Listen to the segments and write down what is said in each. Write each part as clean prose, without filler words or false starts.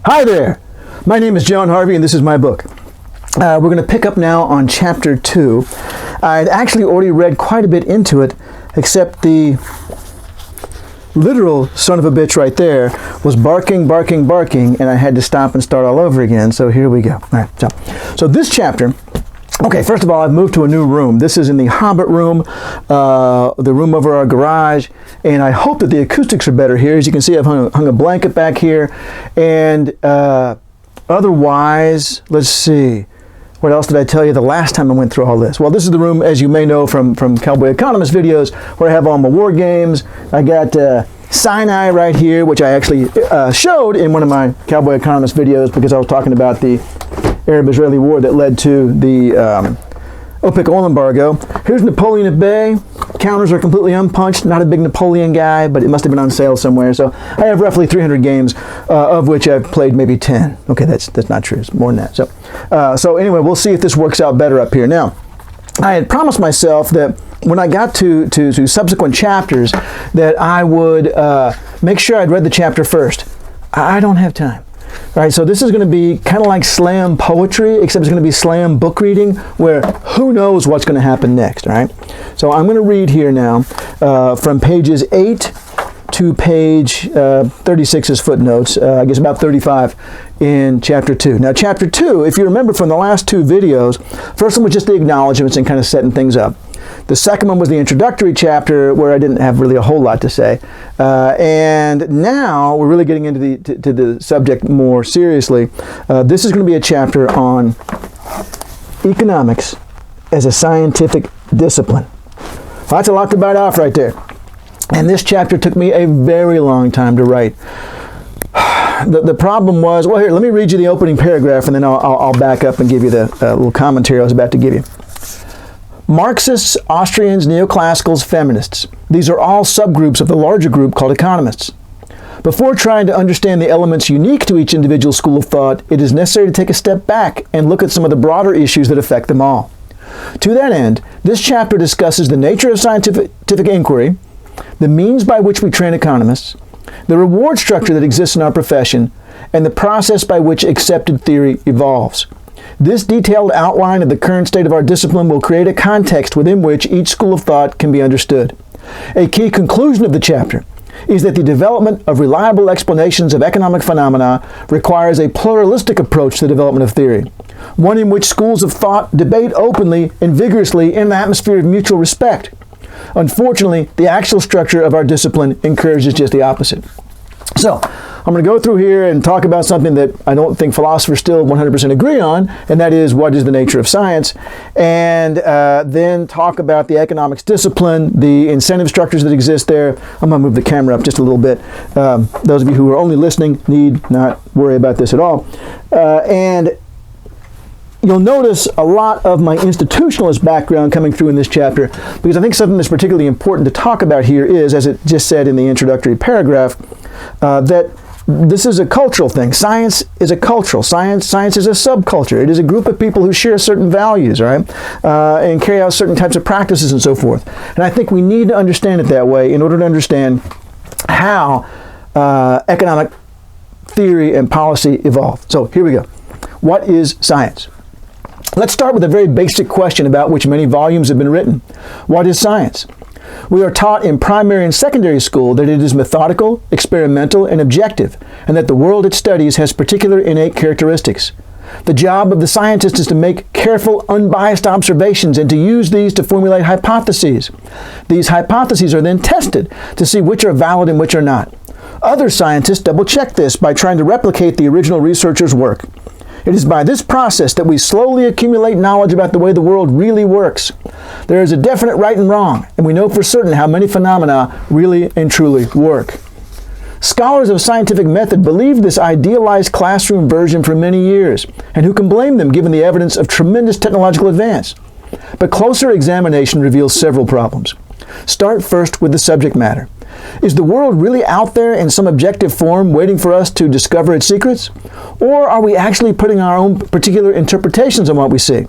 Hi there! My name is John Harvey and this is my book. We're going to pick up now on chapter 2. I'd actually already read quite a bit into it, except the literal son of a bitch right there was barking, and I had to stop and start all over again, so here we go. All right, so this chapter, okay, first of all, I've moved to a new room. This is in the Hobbit room, the room over our garage, and I hope that the acoustics are better here. As you can see, I've hung a blanket back here, and otherwise, let's see, what else did I tell you the last time I went through all this? Well, this is the room, as you may know from Cowboy Economist videos, where I have all my war games. I got Sinai right here, which I actually showed in one of my Cowboy Economist videos because I was talking about the Arab-Israeli war that led to the OPEC oil embargo. Here's Napoleon at Bay. Counters are completely unpunched. Not a big Napoleon guy, but it must have been on sale somewhere. So I have roughly 300 games, of which I've played maybe 10. Okay, that's not true. It's more than that. So anyway, we'll see if this works out better up here. Now, I had promised myself that when I got to subsequent chapters that I would make sure I'd read the chapter first. I don't have time. All right, so this is going to be kind of like slam poetry, except it's going to be slam book reading, where who knows what's going to happen next, all right? So I'm going to read here now from pages 8 to page 36 as footnotes, I guess about 35 in chapter 2. Now, chapter 2, if you remember from the last two videos, first one was just the acknowledgments and kind of setting things up. The second one was the introductory chapter where I didn't have really a whole lot to say. And now we're really getting into the subject more seriously. This is going to be a chapter on economics as a scientific discipline. Well, that's a lot to bite off right there. And this chapter took me a very long time to write. The problem was, well, here, let me read you the opening paragraph and then I'll back up and give you the little commentary I was about to give you. Marxists, Austrians, neoclassicals, feminists. These are all subgroups of the larger group called economists. Before trying to understand the elements unique to each individual school of thought, it is necessary to take a step back and look at some of the broader issues that affect them all. To that end, this chapter discusses the nature of scientific inquiry, the means by which we train economists, the reward structure that exists in our profession, and the process by which accepted theory evolves. This detailed outline of the current state of our discipline will create a context within which each school of thought can be understood. A key conclusion of the chapter is that the development of reliable explanations of economic phenomena requires a pluralistic approach to the development of theory, one in which schools of thought debate openly and vigorously in an atmosphere of mutual respect. Unfortunately, the actual structure of our discipline encourages just the opposite. So, I'm going to go through here and talk about something that I don't think philosophers still 100% agree on, and that is what is the nature of science, and then talk about the economics discipline, the incentive structures that exist there. I'm going to move the camera up just a little bit. Those of you who are only listening need not worry about this at all. And you'll notice a lot of my institutionalist background coming through in this chapter, because I think something that's particularly important to talk about here is, as it just said in the introductory paragraph, that this is a cultural thing. Science is a cultural. Science is a subculture. It is a group of people who share certain values, right? And carry out certain types of practices and so forth. And I think we need to understand it that way in order to understand how economic theory and policy evolve. So here we go. What is science? Let's start with a very basic question about which many volumes have been written. What is science? We are taught in primary and secondary school that it is methodical, experimental, and objective, and that the world it studies has particular innate characteristics. The job of the scientist is to make careful, unbiased observations and to use these to formulate hypotheses. These hypotheses are then tested to see which are valid and which are not. Other scientists double-check this by trying to replicate the original researcher's work. It is by this process that we slowly accumulate knowledge about the way the world really works. There is a definite right and wrong, and we know for certain how many phenomena really and truly work. Scholars of scientific method believed this idealized classroom version for many years, and who can blame them given the evidence of tremendous technological advance? But closer examination reveals several problems. Start first with the subject matter. Is the world really out there in some objective form waiting for us to discover its secrets? Or are we actually putting our own particular interpretations on what we see?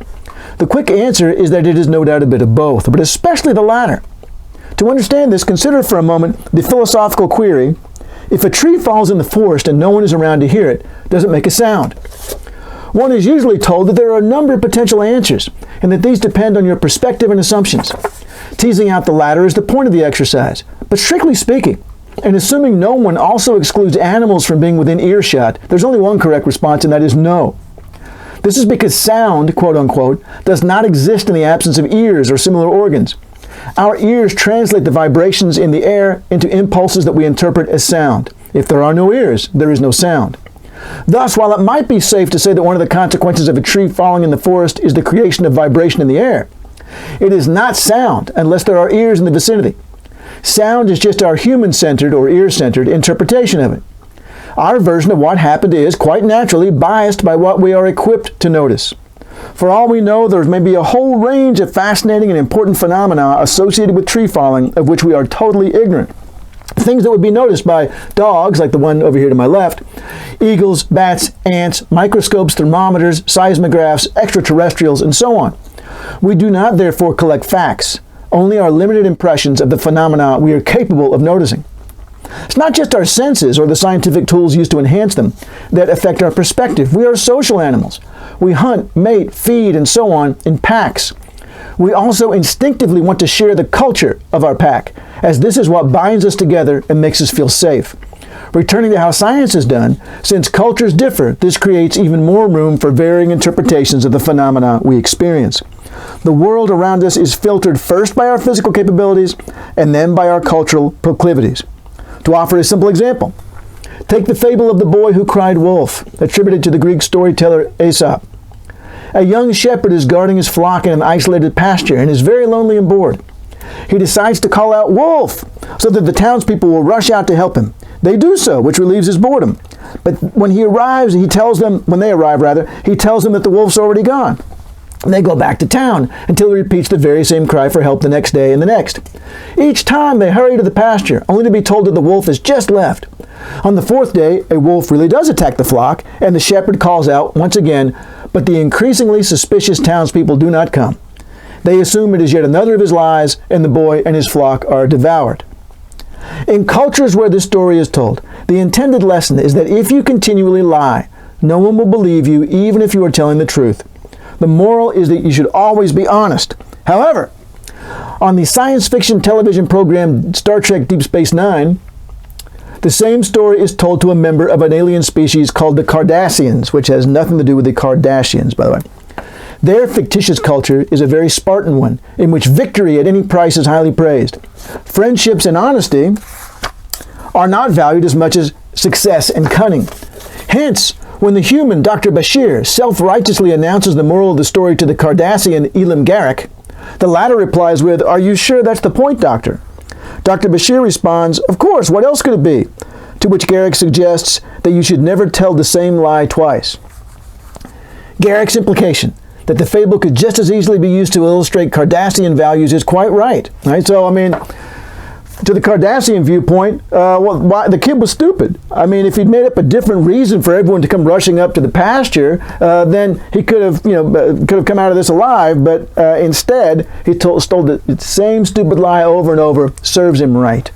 The quick answer is that it is no doubt a bit of both, but especially the latter. To understand this, consider for a moment the philosophical query, If a tree falls in the forest and no one is around to hear it, does it make a sound? One is usually told that there are a number of potential answers, and that these depend on your perspective and assumptions. Teasing out the latter is the point of the exercise. But strictly speaking, and assuming no one also excludes animals from being within earshot, there's only one correct response, and that is no. This is because sound, quote unquote, does not exist in the absence of ears or similar organs. Our ears translate the vibrations in the air into impulses that we interpret as sound. If there are no ears, there is no sound. Thus, while it might be safe to say that one of the consequences of a tree falling in the forest is the creation of vibration in the air, it is not sound unless there are ears in the vicinity. Sound is just our human-centered or ear-centered interpretation of it. Our version of what happened is, quite naturally, biased by what we are equipped to notice. For all we know, there may be a whole range of fascinating and important phenomena associated with tree falling of which we are totally ignorant. Things that would be noticed by dogs, like the one over here to my left, eagles, bats, ants, microscopes, thermometers, seismographs, extraterrestrials, and so on. We do not therefore collect facts, only our limited impressions of the phenomena we are capable of noticing. It's not just our senses or the scientific tools used to enhance them that affect our perspective. We are social animals. We hunt, mate, feed, and so on in packs. We also instinctively want to share the culture of our pack, as this is what binds us together and makes us feel safe. Returning to how science is done, since cultures differ, this creates even more room for varying interpretations of the phenomena we experience. The world around us is filtered first by our physical capabilities and then by our cultural proclivities. To offer a simple example, take the fable of the boy who cried wolf, attributed to the Greek storyteller Aesop. A young shepherd is guarding his flock in an isolated pasture and is very lonely and bored. He decides to call out "wolf" so that the townspeople will rush out to help him. They do so, which relieves his boredom. But when they arrive, he tells them that the wolf's already gone. They go back to town until he repeats the very same cry for help the next day and the next. Each time they hurry to the pasture, only to be told that the wolf has just left. On the fourth day, a wolf really does attack the flock, and the shepherd calls out once again, but the increasingly suspicious townspeople do not come. They assume it is yet another of his lies, and the boy and his flock are devoured. In cultures where this story is told, the intended lesson is that if you continually lie, no one will believe you even if you are telling the truth. The moral is that you should always be honest. However, on the science fiction television program Star Trek Deep Space Nine, the same story is told to a member of an alien species called the Cardassians, which has nothing to do with the Kardashians, by the way. Their fictitious culture is a very Spartan one, in which victory at any price is highly praised. Friendships and honesty are not valued as much as success and cunning. Hence, when the human Dr. Bashir self-righteously announces the moral of the story to the Cardassian Elim Garak, the latter replies with, "Are you sure that's the point, Doctor?" Dr. Bashir responds, "Of course, what else could it be?" To which Garak suggests that you should never tell the same lie twice. Garak's implication that the fable could just as easily be used to illustrate Cardassian values is quite right. So, to the Cardassian viewpoint, the kid was stupid. If he'd made up a different reason for everyone to come rushing up to the pasture, then he could have come out of this alive. But instead, he stole the same stupid lie over and over. Serves him right.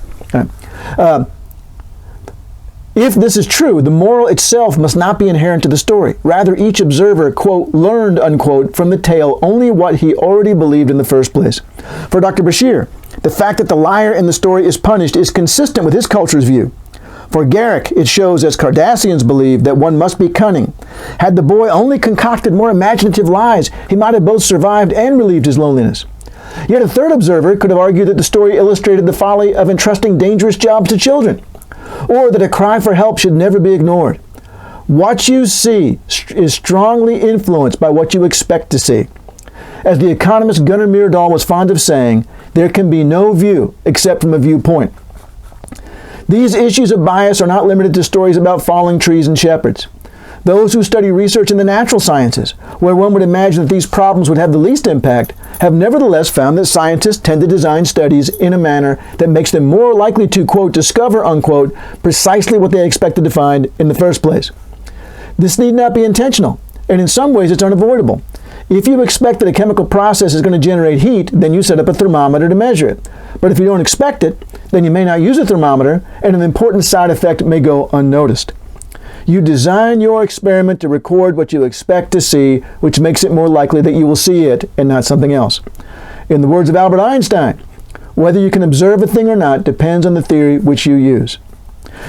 If this is true, the moral itself must not be inherent to the story. Rather, each observer, quote, learned, unquote, from the tale only what he already believed in the first place. For Dr. Bashir, the fact that the liar in the story is punished is consistent with his culture's view. For Garak, it shows, as Cardassians believe, that one must be cunning. Had the boy only concocted more imaginative lies, he might have both survived and relieved his loneliness. Yet a third observer could have argued that the story illustrated the folly of entrusting dangerous jobs to children, or that a cry for help should never be ignored. What you see is strongly influenced by what you expect to see. As the economist Gunnar Myrdal was fond of saying, there can be no view except from a viewpoint. These issues of bias are not limited to stories about falling trees and shepherds. Those who study research in the natural sciences, where one would imagine that these problems would have the least impact, have nevertheless found that scientists tend to design studies in a manner that makes them more likely to, quote, discover, unquote, precisely what they expected to find in the first place. This need not be intentional, and in some ways it's unavoidable. If you expect that a chemical process is going to generate heat, then you set up a thermometer to measure it. But if you don't expect it, then you may not use a thermometer, and an important side effect may go unnoticed. You design your experiment to record what you expect to see, which makes it more likely that you will see it and not something else. In the words of Albert Einstein, whether you can observe a thing or not depends on the theory which you use.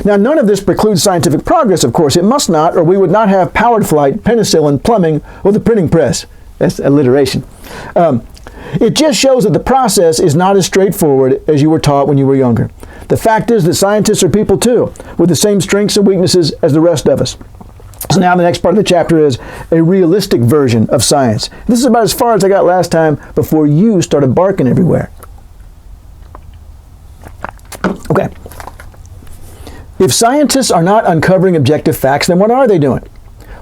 Now, none of this precludes scientific progress, of course. It must not, or we would not have powered flight, penicillin, plumbing, or the printing press. That's alliteration. It just shows that the process is not as straightforward as you were taught when you were younger. The fact is that scientists are people too, with the same strengths and weaknesses as the rest of us. So now the next part of the chapter is a realistic version of science. This is about as far as I got last time before you started barking everywhere. Okay. If scientists are not uncovering objective facts, then what are they doing?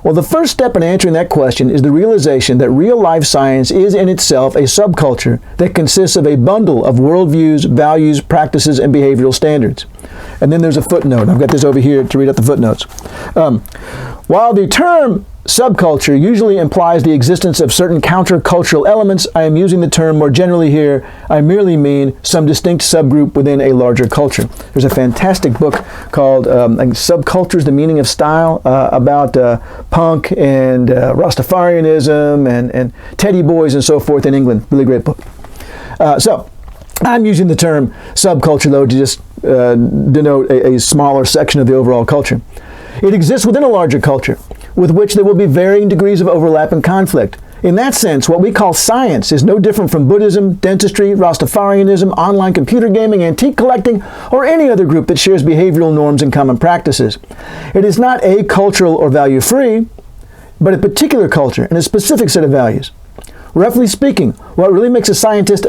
Well, the first step in answering that question is the realization that real-life science is in itself a subculture that consists of a bundle of worldviews, values, practices, and behavioral standards. And then there's a footnote. I've got this over here to read out the footnotes. While the term subculture usually implies the existence of certain countercultural elements, I am using the term more generally here. I merely mean some distinct subgroup within a larger culture. There's a fantastic book called Subcultures, The Meaning of Style, about punk and Rastafarianism and teddy boys and so forth in England. Really great book. So I'm using the term subculture, though, to just denote a smaller section of the overall culture. It exists within a larger culture, with which there will be varying degrees of overlap and conflict. In that sense, what we call science is no different from Buddhism, dentistry, Rastafarianism, online computer gaming, antique collecting, or any other group that shares behavioral norms and common practices. It is not acultural or value-free, but a particular culture and a specific set of values. Roughly speaking, what really makes a scientist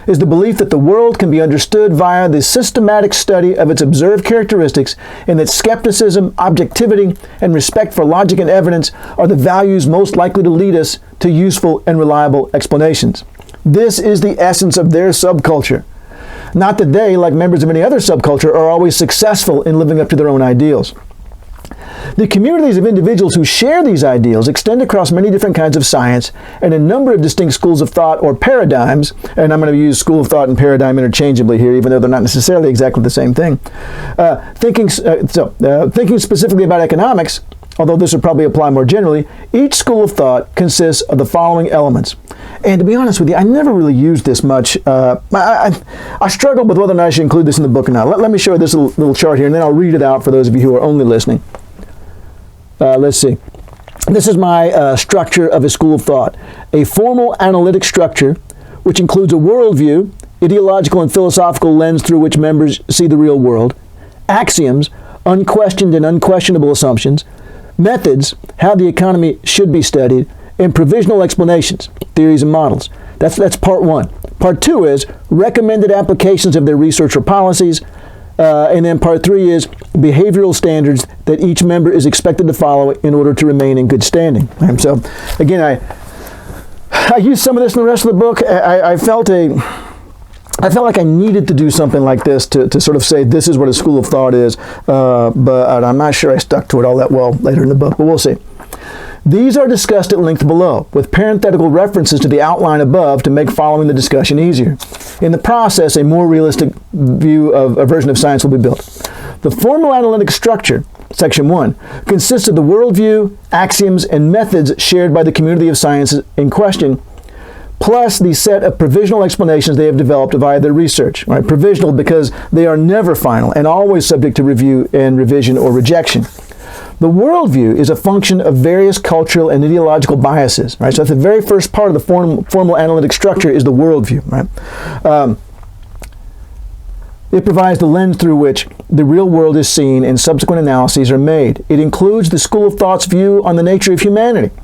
is the belief that the world can be understood via the systematic study of its observed characteristics, and that skepticism, objectivity, and respect for logic and evidence are the values most likely to lead us to useful and reliable explanations. This is the essence of their subculture. Not that they, like members of any other subculture, are always successful in living up to their own ideals. The communities of individuals who share these ideals extend across many different kinds of science and a number of distinct schools of thought or paradigms, and I'm going to use school of thought and paradigm interchangeably here, even though they're not necessarily exactly the same thing. Thinking specifically about economics, although this would probably apply more generally, each school of thought consists of the following elements. And to be honest with you, I never really used this much. I struggled with whether or not I should include this in the book or not. Let me show you this little chart here, and then I'll read it out for those of you who are only listening. Let's see. This is my structure of a school of thought. A formal analytic structure, which includes a worldview, ideological and philosophical lens through which members see the real world, axioms, unquestioned and unquestionable assumptions, methods, how the economy should be studied, and provisional explanations, theories and models. That's part one. Part two is recommended applications of their research or policies. And then part three is behavioral standards that each member is expected to follow in order to remain in good standing. And so, again, I used some of this in the rest of the book. I felt like I needed to do something like this to sort of say this is what a school of thought is, but I'm not sure I stuck to it all that well later in the book, but we'll see. These are discussed at length below, with parenthetical references to the outline above to make following the discussion easier. In the process, a more realistic view of a version of science will be built. The formal analytic structure, section 1, consists of the worldview, axioms, and methods shared by the community of science in question, plus the set of provisional explanations they have developed via their research. Right? Provisional because they are never final and always subject to review and revision or rejection. The worldview is a function of various cultural and ideological biases. Right? So that's the very first part of the formal analytic structure is the worldview. Right? It provides the lens through which the real world is seen and subsequent analyses are made. It includes the school of thought's view on the nature of humanity,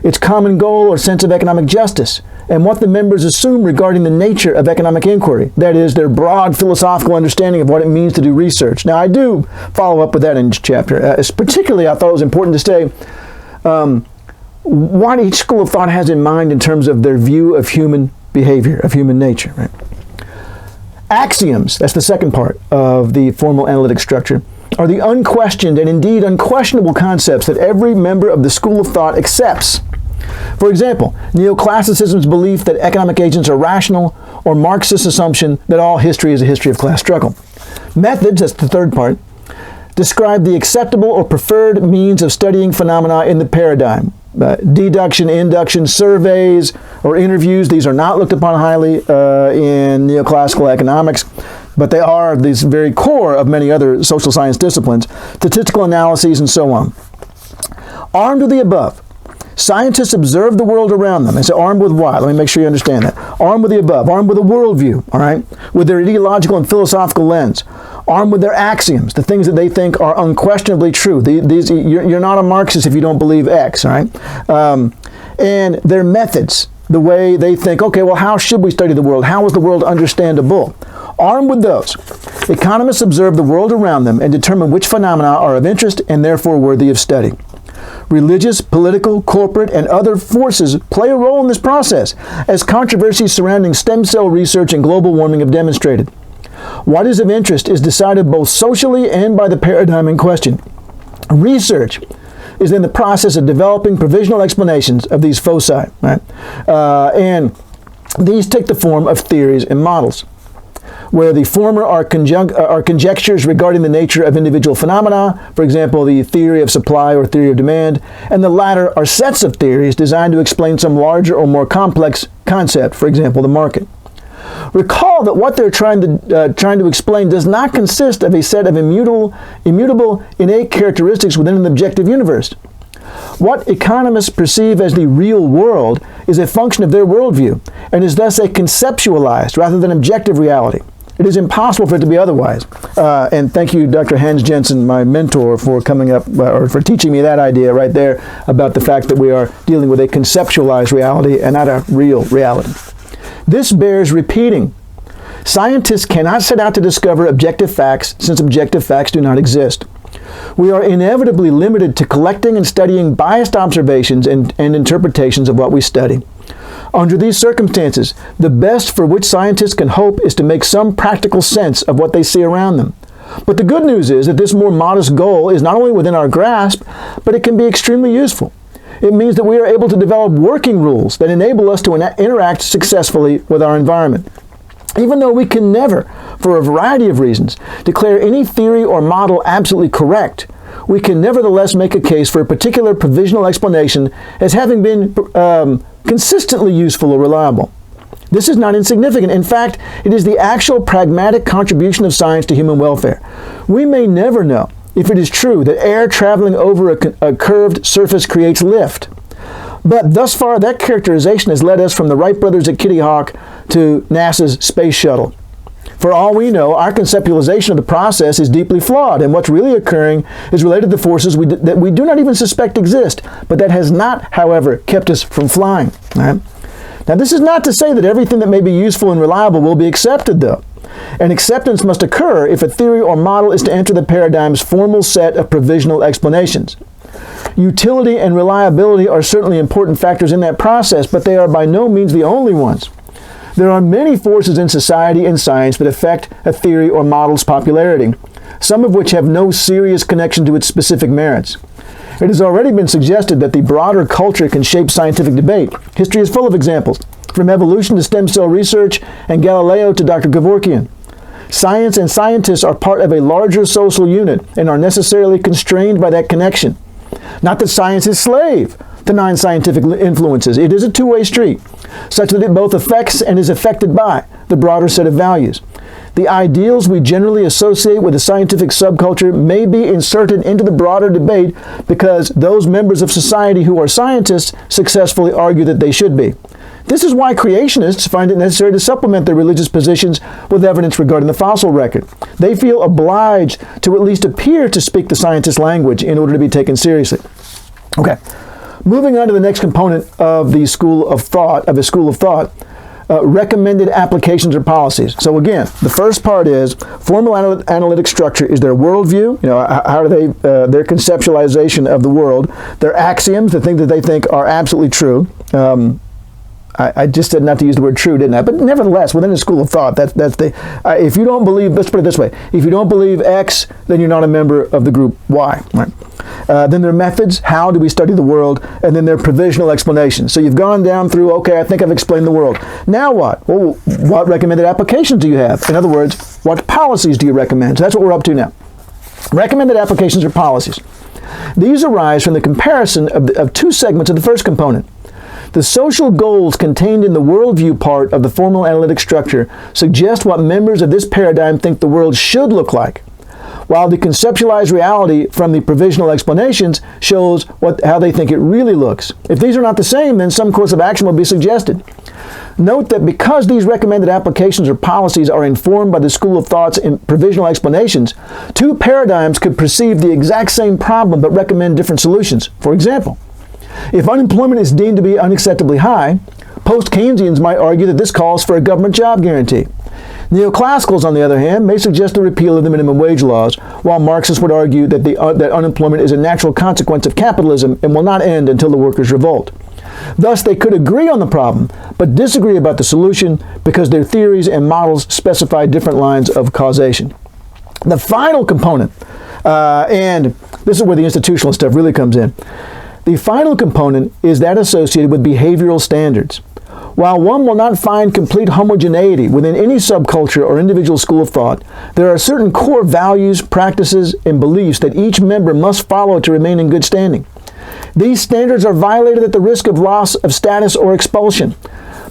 its common goal or sense of economic justice, and what the members assume regarding the nature of economic inquiry. That is, their broad philosophical understanding of what it means to do research. Now, I do follow up with that in each chapter. Particularly, I thought it was important to say what each school of thought has in mind in terms of their view of human behavior, of human nature. Right? Axioms, that's the second part of the formal analytic structure, are the unquestioned and indeed unquestionable concepts that every member of the school of thought accepts. For example, neoclassicism's belief that economic agents are rational, or Marxist assumption that all history is a history of class struggle. Methods, that's the third part, describe the acceptable or preferred means of studying phenomena in the paradigm. Deduction, induction, surveys, or interviews, these are not looked upon highly in neoclassical economics, but they are the very core of many other social science disciplines, statistical analyses, and so on. Armed with the above, scientists observe the world around them. And so armed with what? Let me make sure you understand that. Armed with the above, armed with a worldview, all right, with their ideological and philosophical lens, armed with their axioms, the things that they think are unquestionably true. You're not a Marxist if you don't believe X, all right? And their methods, the way they think, okay, well, how should we study the world? How is the world understandable? Armed with those, economists observe the world around them and determine which phenomena are of interest and therefore worthy of study. Religious, political, corporate, and other forces play a role in this process, as controversies surrounding stem cell research and global warming have demonstrated. What is of interest is decided both socially and by the paradigm in question. Research is in the process of developing provisional explanations of these foci, right? And these take the form of theories and models, where the former are conjectures regarding the nature of individual phenomena, for example, the theory of supply or theory of demand, and the latter are sets of theories designed to explain some larger or more complex concept, for example, the market. Recall that what they're trying to explain does not consist of a set of immutable innate characteristics within an objective universe. What economists perceive as the real world is a function of their worldview, and is thus a conceptualized rather than objective reality. It is impossible for it to be otherwise. And thank you, Dr. Hans Jensen, my mentor, for coming up, or for teaching me that idea right there about the fact that we are dealing with a conceptualized reality and not a real reality. This bears repeating. Scientists cannot set out to discover objective facts, since objective facts do not exist. We are inevitably limited to collecting and studying biased observations and interpretations of what we study. Under these circumstances, the best for which scientists can hope is to make some practical sense of what they see around them. But the good news is that this more modest goal is not only within our grasp, but it can be extremely useful. It means that we are able to develop working rules that enable us to interact successfully with our environment. Even though we can never, for a variety of reasons, declare any theory or model absolutely correct, we can nevertheless make a case for a particular provisional explanation as having been consistently useful or reliable. This is not insignificant. In fact, it is the actual pragmatic contribution of science to human welfare. We may never know if it is true that air traveling over a curved surface creates lift. But thus far, that characterization has led us from the Wright brothers at Kitty Hawk to NASA's space shuttle. For all we know, our conceptualization of the process is deeply flawed, and what's really occurring is related to forces that we do not even suspect exist, but that has not, however, kept us from flying. Right? Now, this is not to say that everything that may be useful and reliable will be accepted, though. And acceptance must occur if a theory or model is to enter the paradigm's formal set of provisional explanations. Utility and reliability are certainly important factors in that process, but they are by no means the only ones. There are many forces in society and science that affect a theory or model's popularity, some of which have no serious connection to its specific merits. It has already been suggested that the broader culture can shape scientific debate. History is full of examples, from evolution to stem cell research and Galileo to Dr. Kevorkian. Science and scientists are part of a larger social unit and are necessarily constrained by that connection. Not that science is slave to non-scientific influences. It is a two-way street, such that it both affects and is affected by the broader set of values. The ideals we generally associate with the scientific subculture may be inserted into the broader debate because those members of society who are scientists successfully argue that they should be. This is why creationists find it necessary to supplement their religious positions with evidence regarding the fossil record. They feel obliged to at least appear to speak the scientist language in order to be taken seriously. Okay, moving on to the next component of the school of thought, recommended applications or policies. So again, the first part is formal analytic structure is their worldview, how do they, their conceptualization of the world, their axioms, the things that they think are absolutely true. I just said not to use the word true, didn't I? But nevertheless, within the school of thought, that's the, if you don't believe, let's put it this way, if you don't believe X, then you're not a member of the group Y, right? then their methods, how do we study the world, and then their provisional explanations. So you've gone down through, okay, I think I've explained the world. Now what? Well, what recommended applications do you have? In other words, what policies do you recommend? So that's what we're up to now. Recommended applications or policies. These arise from the comparison of two segments of the first component. The social goals contained in the worldview part of the formal analytic structure suggest what members of this paradigm think the world should look like, while the conceptualized reality from the provisional explanations shows how they think it really looks. If these are not the same, then some course of action will be suggested. Note that because these recommended applications or policies are informed by the school of thought's provisional explanations, two paradigms could perceive the exact same problem but recommend different solutions. For example, if unemployment is deemed to be unacceptably high, post-Keynesians might argue that this calls for a government job guarantee. Neoclassicals, on the other hand, may suggest the repeal of the minimum wage laws, while Marxists would argue that that unemployment is a natural consequence of capitalism and will not end until the workers revolt. Thus, they could agree on the problem, but disagree about the solution because their theories and models specify different lines of causation. The final component, and this is where the institutional stuff really comes in, the final component is that associated with behavioral standards. While one will not find complete homogeneity within any subculture or individual school of thought, there are certain core values, practices, and beliefs that each member must follow to remain in good standing. These standards are violated at the risk of loss of status or expulsion.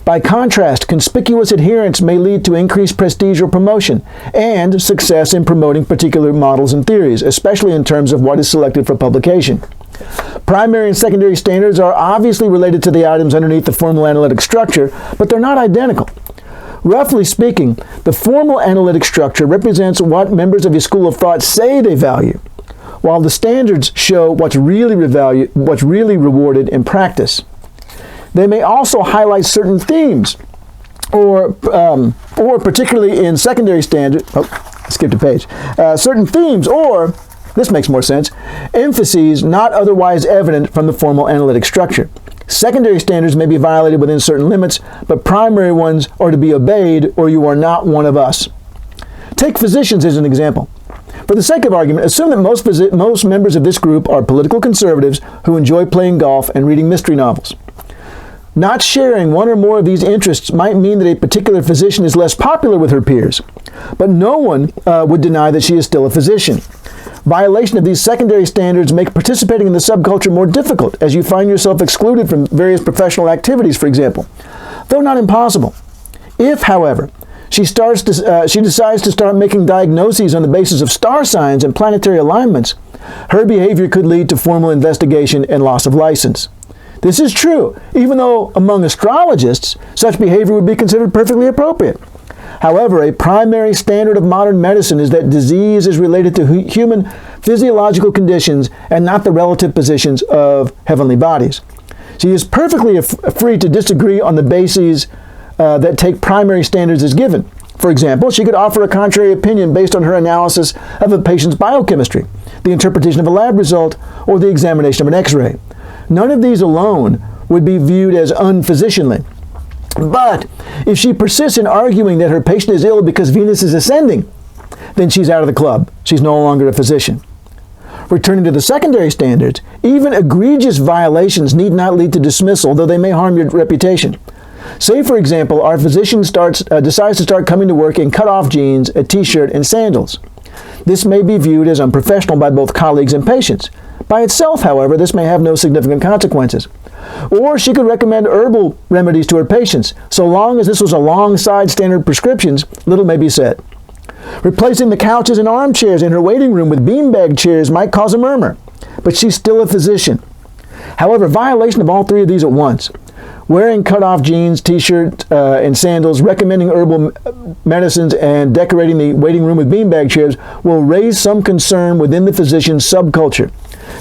By contrast, conspicuous adherence may lead to increased prestige or promotion, and success in promoting particular models and theories, especially in terms of what is selected for publication. Primary and secondary standards are obviously related to the items underneath the formal analytic structure, but they're not identical. Roughly speaking, the formal analytic structure represents what members of a school of thought say they value, while the standards show what's really rewarded in practice. They may also highlight certain themes, or particularly in secondary standards, skipped a page, certain themes, or, this makes more sense, emphases not otherwise evident from the formal analytic structure. Secondary standards may be violated within certain limits, but primary ones are to be obeyed or you are not one of us. Take physicians as an example. For the sake of argument, assume that most members of this group are political conservatives who enjoy playing golf and reading mystery novels. Not sharing one or more of these interests might mean that a particular physician is less popular with her peers, but no one would deny that she is still a physician. Violation of these secondary standards make participating in the subculture more difficult, as you find yourself excluded from various professional activities, for example, though not impossible. If, however, she decides to start making diagnoses on the basis of star signs and planetary alignments, her behavior could lead to formal investigation and loss of license. This is true, even though among astrologists, such behavior would be considered perfectly appropriate. However, a primary standard of modern medicine is that disease is related to human physiological conditions and not the relative positions of heavenly bodies. She is perfectly free to disagree on the bases that take primary standards as given. For example, she could offer a contrary opinion based on her analysis of a patient's biochemistry, the interpretation of a lab result, or the examination of an X-ray. None of these alone would be viewed as unphysicianly. But if she persists in arguing that her patient is ill because Venus is ascending, then she's out of the club. She's no longer a physician. Returning to the secondary standards, even egregious violations need not lead to dismissal, though they may harm your reputation. Say, for example, our physician decides to start coming to work in cut-off jeans, a t-shirt, and sandals. This may be viewed as unprofessional by both colleagues and patients. By itself, however, this may have no significant consequences. Or she could recommend herbal remedies to her patients. So long as this was alongside standard prescriptions, little may be said. Replacing the couches and armchairs in her waiting room with beanbag chairs might cause a murmur, but she's still a physician. However, violation of all three of these at once, wearing cut-off jeans, t-shirt, and sandals, recommending herbal medicines, and decorating the waiting room with beanbag chairs will raise some concern within the physician's subculture.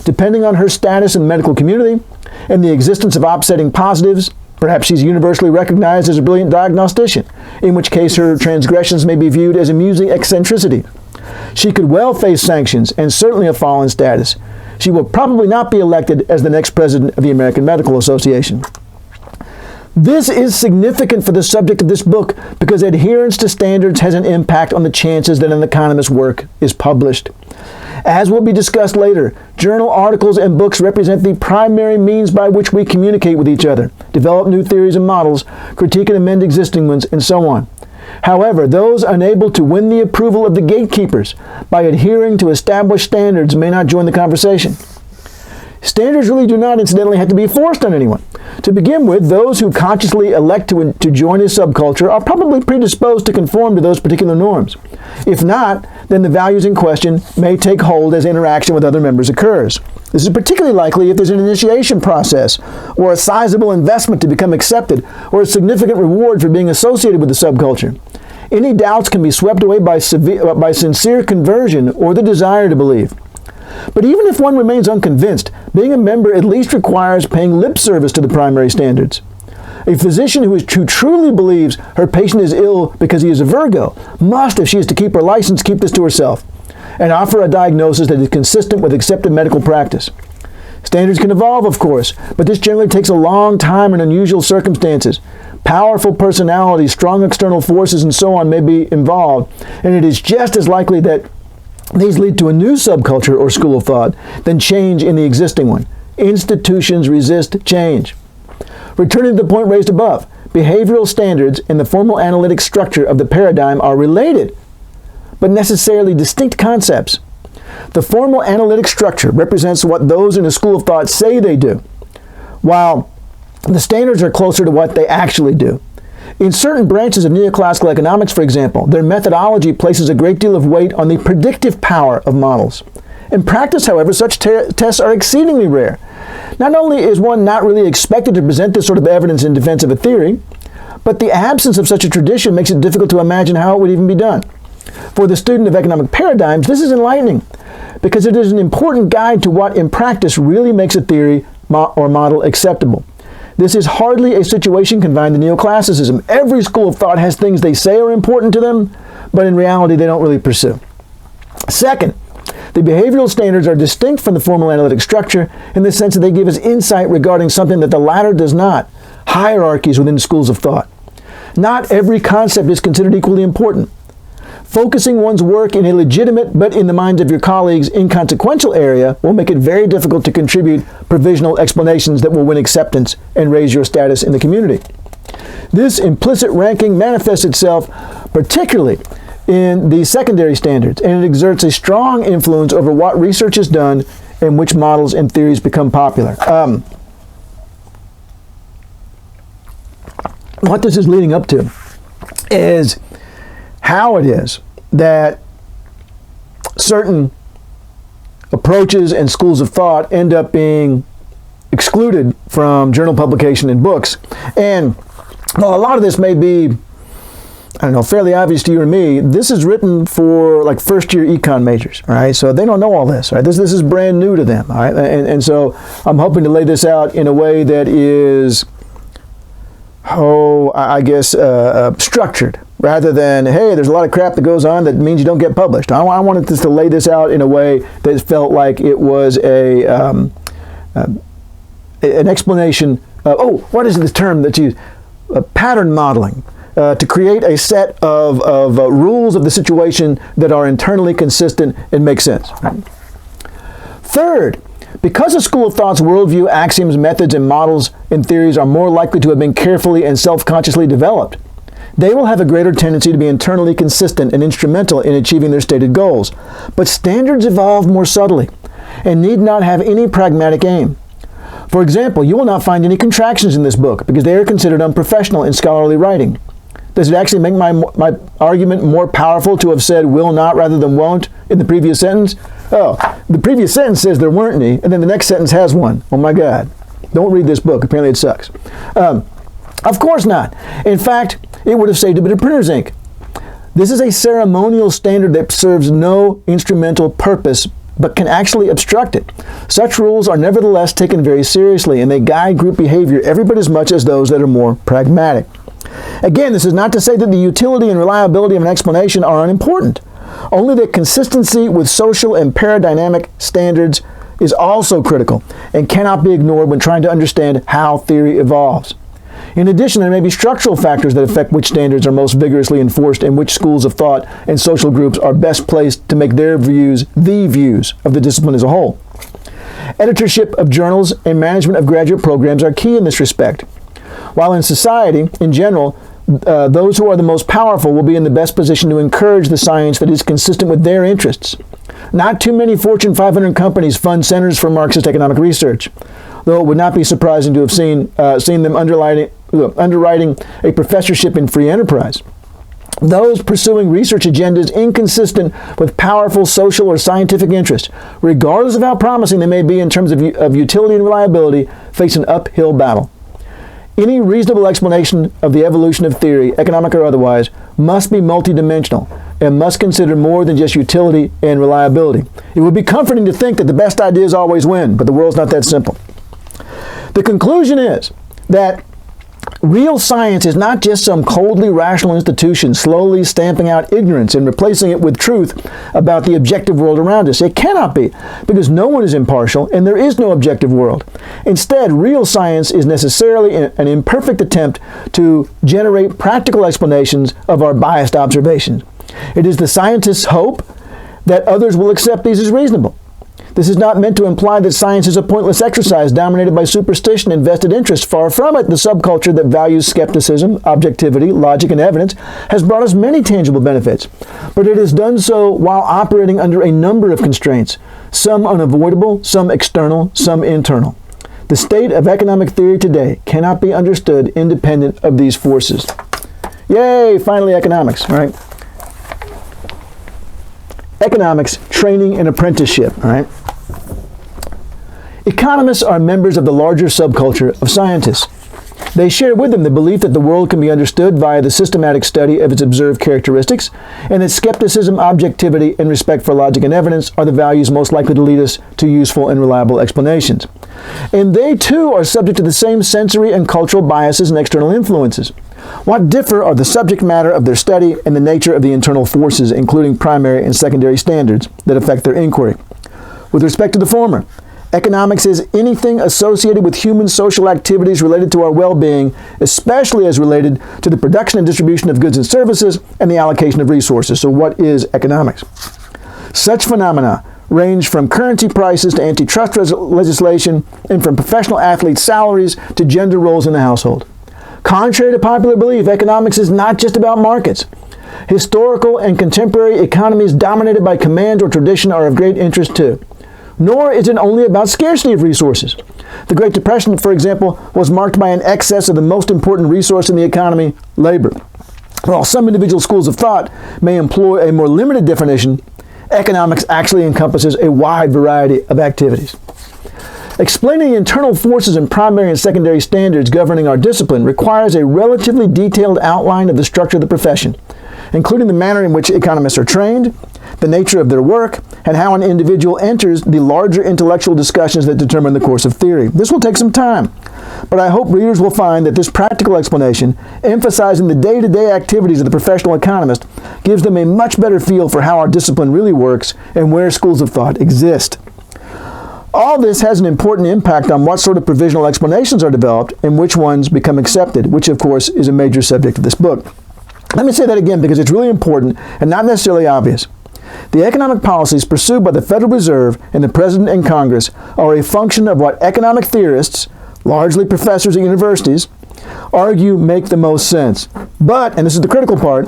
Depending on her status in the medical community and the existence of offsetting positives, perhaps she's universally recognized as a brilliant diagnostician, in which case her transgressions may be viewed as amusing eccentricity. She could well face sanctions and certainly a fall in status. She will probably not be elected as the next president of the American Medical Association. This is significant for the subject of this book because adherence to standards has an impact on the chances that an economist's work is published. As will be discussed later, journal articles and books represent the primary means by which we communicate with each other, develop new theories and models, critique and amend existing ones, and so on. However, those unable to win the approval of the gatekeepers by adhering to established standards may not join the conversation. Standards really do not, incidentally, have to be forced on anyone. To begin with, those who consciously elect to join a subculture are probably predisposed to conform to those particular norms. If not, then the values in question may take hold as interaction with other members occurs. This is particularly likely if there's an initiation process, or a sizable investment to become accepted, or a significant reward for being associated with the subculture. Any doubts can be swept away by sincere conversion or the desire to believe. But even if one remains unconvinced, being a member at least requires paying lip service to the primary standards. A physician who truly believes her patient is ill because he is a Virgo must, if she is to keep her license, keep this to herself and offer a diagnosis that is consistent with accepted medical practice. Standards can evolve, of course, but this generally takes a long time in unusual circumstances. Powerful personalities, strong external forces, and so on may be involved, and it is just as likely that these lead to a new subculture or school of thought than change in the existing one. Institutions resist change. Returning to the point raised above, behavioral standards and the formal analytic structure of the paradigm are related, but necessarily distinct concepts. The formal analytic structure represents what those in a school of thought say they do, while the standards are closer to what they actually do. In certain branches of neoclassical economics, for example, their methodology places a great deal of weight on the predictive power of models. In practice, however, such tests are exceedingly rare. Not only is one not really expected to present this sort of evidence in defense of a theory, but the absence of such a tradition makes it difficult to imagine how it would even be done. For the student of economic paradigms, this is enlightening, because it is an important guide to what in practice really makes a theory or model acceptable. This is hardly a situation confined to neoclassicism. Every school of thought has things they say are important to them, but in reality they don't really pursue. Second, the behavioral standards are distinct from the formal analytic structure in the sense that they give us insight regarding something that the latter does not: hierarchies within schools of thought. Not every concept is considered equally important. Focusing one's work in a legitimate, but in the minds of your colleagues, inconsequential area will make it very difficult to contribute provisional explanations that will win acceptance and raise your status in the community. This implicit ranking manifests itself particularly in the secondary standards, and it exerts a strong influence over what research is done and which models and theories become popular. What this is leading up to is how it is that certain approaches and schools of thought end up being excluded from journal publication in books. And while a lot of this may be, I don't know, fairly obvious to you or me, this is written for like first-year econ majors, all right? So they don't know all this, right? This is brand new to them, all right? And so I'm hoping to lay this out in a way that is, structured, rather than, hey, there's a lot of crap that goes on that means you don't get published. I wanted to lay this out in a way that felt like it was an explanation of, what is this term that's used? Pattern modeling, to create a set of rules of the situation that are internally consistent and make sense. Right? Third, because a school of thought's worldview, axioms, methods, and models and theories are more likely to have been carefully and self-consciously developed, they will have a greater tendency to be internally consistent and instrumental in achieving their stated goals. But standards evolve more subtly and need not have any pragmatic aim. For example, you will not find any contractions in this book because they are considered unprofessional in scholarly writing. Does it actually make my argument more powerful to have said will not rather than won't in the previous sentence? Oh, the previous sentence says there weren't any, and then the next sentence has one. Oh my God. Don't read this book. Apparently it sucks. Of course not. In fact, it would have saved a bit of printer's ink. This is a ceremonial standard that serves no instrumental purpose, but can actually obstruct it. Such rules are nevertheless taken very seriously, and they guide group behavior every bit as much as those that are more pragmatic. Again, this is not to say that the utility and reliability of an explanation are unimportant. Only that consistency with social and paradigmatic standards is also critical and cannot be ignored when trying to understand how theory evolves. In addition, there may be structural factors that affect which standards are most vigorously enforced and which schools of thought and social groups are best placed to make their views the views of the discipline as a whole. Editorship of journals and management of graduate programs are key in this respect. While in society, in general, those who are the most powerful will be in the best position to encourage the science that is consistent with their interests. Not too many Fortune 500 companies fund centers for Marxist economic research, though it would not be surprising to have seen them underwriting a professorship in free enterprise. Those pursuing research agendas inconsistent with powerful social or scientific interests, regardless of how promising they may be in terms of utility and reliability, face an uphill battle. Any reasonable explanation of the evolution of theory, economic or otherwise, must be multidimensional and must consider more than just utility and reliability. It would be comforting to think that the best ideas always win, but the world's not that simple. The conclusion is that real science is not just some coldly rational institution slowly stamping out ignorance and replacing it with truth about the objective world around us. It cannot be, because no one is impartial and there is no objective world. Instead, real science is necessarily an imperfect attempt to generate practical explanations of our biased observations. It is the scientist's hope that others will accept these as reasonable. This is not meant to imply that science is a pointless exercise dominated by superstition and vested interest. Far from it. The subculture that values skepticism, objectivity, logic, and evidence has brought us many tangible benefits. But it has done so while operating under a number of constraints, some unavoidable, some external, some internal. The state of economic theory today cannot be understood independent of these forces. Yay, finally economics, all right? Economics, training, and apprenticeship, all right? Economists are members of the larger subculture of scientists. They share with them the belief that the world can be understood via the systematic study of its observed characteristics, and that skepticism, objectivity, and respect for logic and evidence are the values most likely to lead us to useful and reliable explanations. And they, too, are subject to the same sensory and cultural biases and external influences. What differ are the subject matter of their study and the nature of the internal forces, including primary and secondary standards, that affect their inquiry. With respect to the former, economics is anything associated with human social activities related to our well-being, especially as related to the production and distribution of goods and services and the allocation of resources. So what is economics? Such phenomena range from currency prices to antitrust legislation and from professional athletes' salaries to gender roles in the household. Contrary to popular belief, economics is not just about markets. Historical and contemporary economies dominated by command or tradition are of great interest too. Nor is it only about scarcity of resources. The Great Depression, for example, was marked by an excess of the most important resource in the economy, labor. While some individual schools of thought may employ a more limited definition, economics actually encompasses a wide variety of activities. Explaining the internal forces and primary and secondary standards governing our discipline requires a relatively detailed outline of the structure of the profession, including the manner in which economists are trained, the nature of their work, and how an individual enters the larger intellectual discussions that determine the course of theory. This will take some time, but I hope readers will find that this practical explanation, emphasizing the day-to-day activities of the professional economist, gives them a much better feel for how our discipline really works and where schools of thought exist. All this has an important impact on what sort of provisional explanations are developed and which ones become accepted, which of course is a major subject of this book. Let me say that again because it's really important and not necessarily obvious. The economic policies pursued by the Federal Reserve and the President and Congress are a function of what economic theorists, largely professors at universities, argue make the most sense. But, and this is the critical part,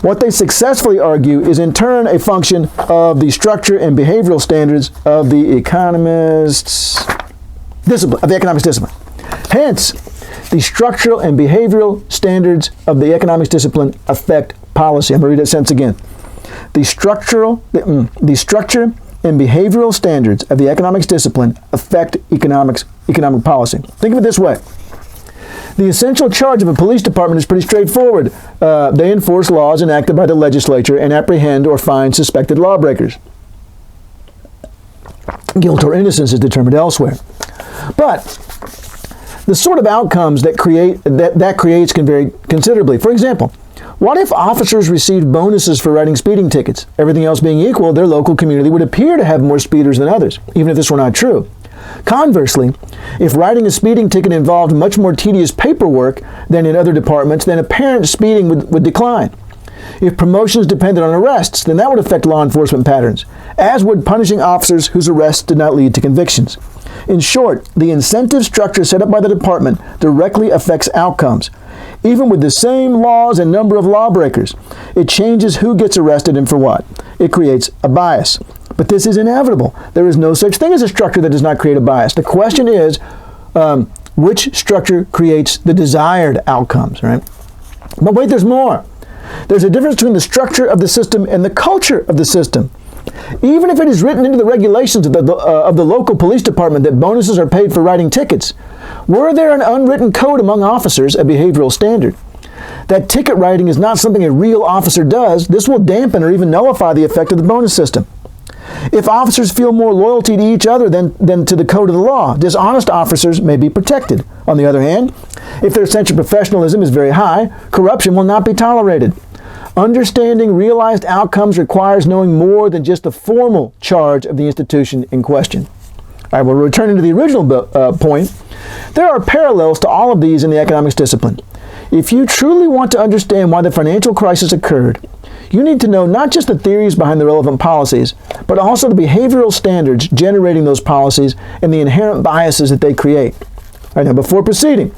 what they successfully argue is in turn a function of the structure and behavioral standards of the economist's discipline, of the economics discipline. Hence, the structural and behavioral standards of the economics discipline affect policy. I'm going to read that sentence again. The structure and behavioral standards of the economics discipline affect economic policy. Think of it this way. The essential charge of a police department is pretty straightforward. They enforce laws enacted by the legislature and apprehend or fine suspected lawbreakers. Guilt or innocence is determined elsewhere. But the sort of outcomes that creates can vary considerably. For example, what if officers received bonuses for writing speeding tickets? Everything else being equal, their local community would appear to have more speeders than others, even if this were not true. Conversely, if writing a speeding ticket involved much more tedious paperwork than in other departments, then apparent speeding would decline. If promotions depended on arrests, then that would affect law enforcement patterns, as would punishing officers whose arrests did not lead to convictions. In short, the incentive structure set up by the department directly affects outcomes. Even with the same laws and number of lawbreakers, it changes who gets arrested and for what. It creates a bias. But this is inevitable. There is no such thing as a structure that does not create a bias. The question is, which structure creates the desired outcomes, right? But wait, there's more. There's a difference between the structure of the system and the culture of the system. Even if it is written into the regulations of the local police department that bonuses are paid for writing tickets, were there an unwritten code among officers, a behavioral standard, that ticket writing is not something a real officer does, this will dampen or even nullify the effect of the bonus system. If officers feel more loyalty to each other than to the code of the law, dishonest officers may be protected. On the other hand, if their sense of professionalism is very high, corruption will not be tolerated. Understanding realized outcomes requires knowing more than just the formal charge of the institution in question. All right, well, returning to the original point, there are parallels to all of these in the economics discipline. If you truly want to understand why the financial crisis occurred, you need to know not just the theories behind the relevant policies, but also the behavioral standards generating those policies and the inherent biases that they create. All right, now, before proceeding,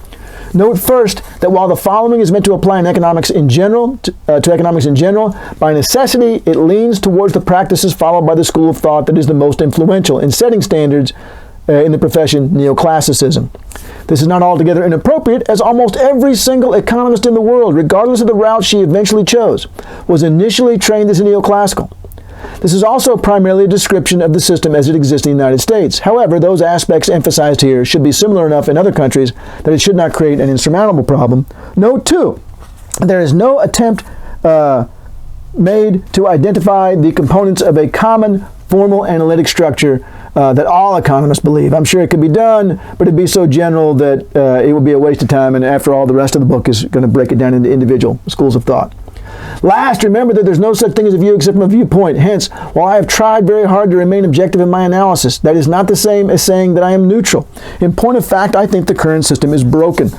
note first that while the following is meant to apply in economics in general, to economics in general, by necessity it leans towards the practices followed by the school of thought that is the most influential in setting standards in the profession, neoclassicism. This is not altogether inappropriate, as almost every single economist in the world, regardless of the route she eventually chose, was initially trained as a neoclassical. This is also primarily a description of the system as it exists in the United States. However, those aspects emphasized here should be similar enough in other countries that it should not create an insurmountable problem. Note, too, there is no attempt made to identify the components of a common formal analytic structure that all economists believe. I'm sure it could be done, but it'd be so general that it would be a waste of time, and after all, the rest of the book is going to break it down into individual schools of thought. Last, remember that there's no such thing as a view except from a viewpoint. Hence, while I have tried very hard to remain objective in my analysis, that is not the same as saying that I am neutral. In point of fact, I think the current system is broken.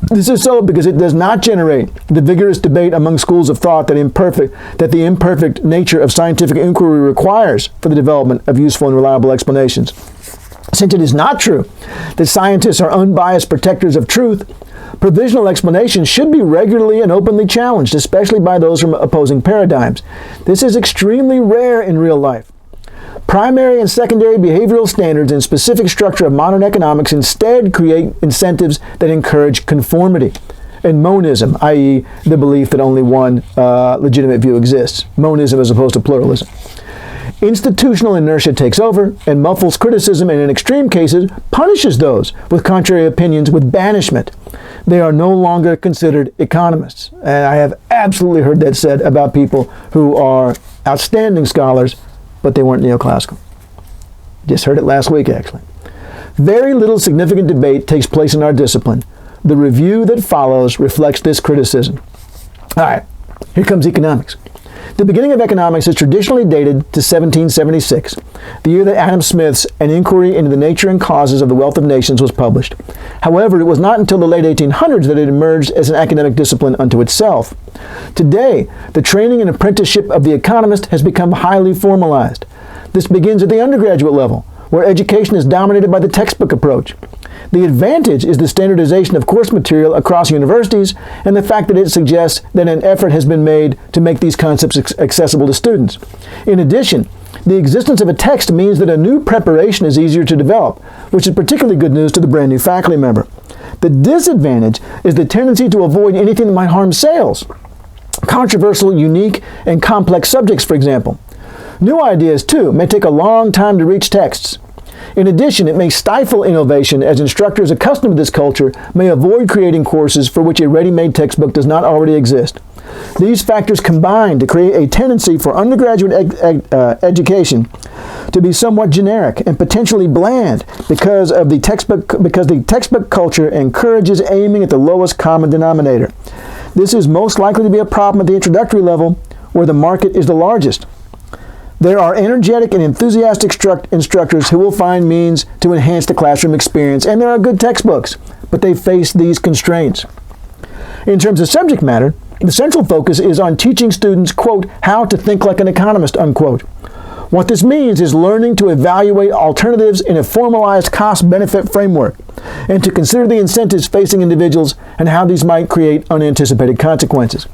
This is so because it does not generate the vigorous debate among schools of thought that the imperfect nature of scientific inquiry requires for the development of useful and reliable explanations. Since it is not true that scientists are unbiased protectors of truth, provisional explanations should be regularly and openly challenged, especially by those from opposing paradigms. This is extremely rare in real life. Primary and secondary behavioral standards and specific structure of modern economics instead create incentives that encourage conformity and monism, i.e. the belief that only one legitimate view exists. Monism as opposed to pluralism. Institutional inertia takes over and muffles criticism, and in extreme cases punishes those with contrary opinions with banishment. They are no longer considered economists. And I have absolutely heard that said about people who are outstanding scholars, but they weren't neoclassical. Just heard it last week, actually. Very little significant debate takes place in our discipline. The review that follows reflects this criticism. All right, here comes economics. The beginning of economics is traditionally dated to 1776, the year that Adam Smith's An Inquiry into the Nature and Causes of the Wealth of Nations was published. However, it was not until the late 1800s that it emerged as an academic discipline unto itself. Today, the training and apprenticeship of the economist has become highly formalized. This begins at the undergraduate level, where education is dominated by the textbook approach. The advantage is the standardization of course material across universities and the fact that it suggests that an effort has been made to make these concepts accessible to students. In addition, the existence of a text means that a new preparation is easier to develop, which is particularly good news to the brand new faculty member. The disadvantage is the tendency to avoid anything that might harm sales. Controversial, unique, and complex subjects, for example. New ideas, too, may take a long time to reach texts. In addition, it may stifle innovation, as instructors accustomed to this culture may avoid creating courses for which a ready-made textbook does not already exist. These factors combine to create a tendency for undergraduate education to be somewhat generic and potentially bland because the textbook culture encourages aiming at the lowest common denominator. This is most likely to be a problem at the introductory level, where the market is the largest. There are energetic and enthusiastic instructors who will find means to enhance the classroom experience, and there are good textbooks, but they face these constraints. In terms of subject matter, the central focus is on teaching students, quote, how to think like an economist, unquote. What this means is learning to evaluate alternatives in a formalized cost-benefit framework and to consider the incentives facing individuals and how these might create unanticipated consequences.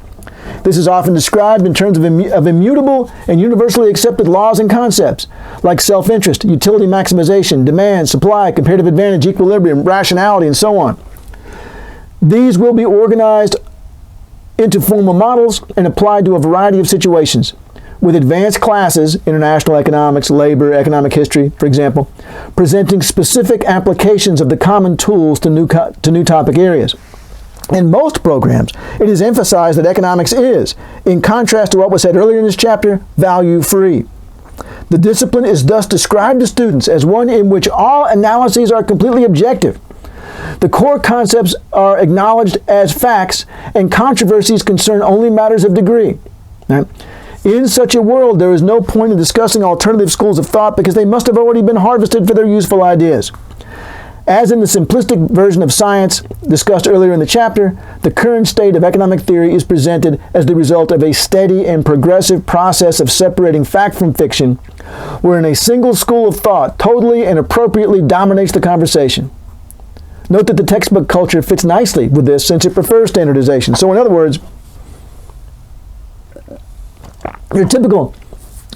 This is often described in terms of immutable and universally accepted laws and concepts, like self-interest, utility maximization, demand, supply, comparative advantage, equilibrium, rationality, and so on. These will be organized into formal models and applied to a variety of situations, with advanced classes, international economics, labor, economic history, for example, presenting specific applications of the common tools to new topic areas. In most programs, it is emphasized that economics is, in contrast to what was said earlier in this chapter, value-free. The discipline is thus described to students as one in which all analyses are completely objective. The core concepts are acknowledged as facts, and controversies concern only matters of degree. Right? In such a world, there is no point in discussing alternative schools of thought because they must have already been harvested for their useful ideas. As in the simplistic version of science discussed earlier in the chapter, the current state of economic theory is presented as the result of a steady and progressive process of separating fact from fiction, wherein a single school of thought totally and appropriately dominates the conversation. Note that the textbook culture fits nicely with this since it prefers standardization. So in other words, your typical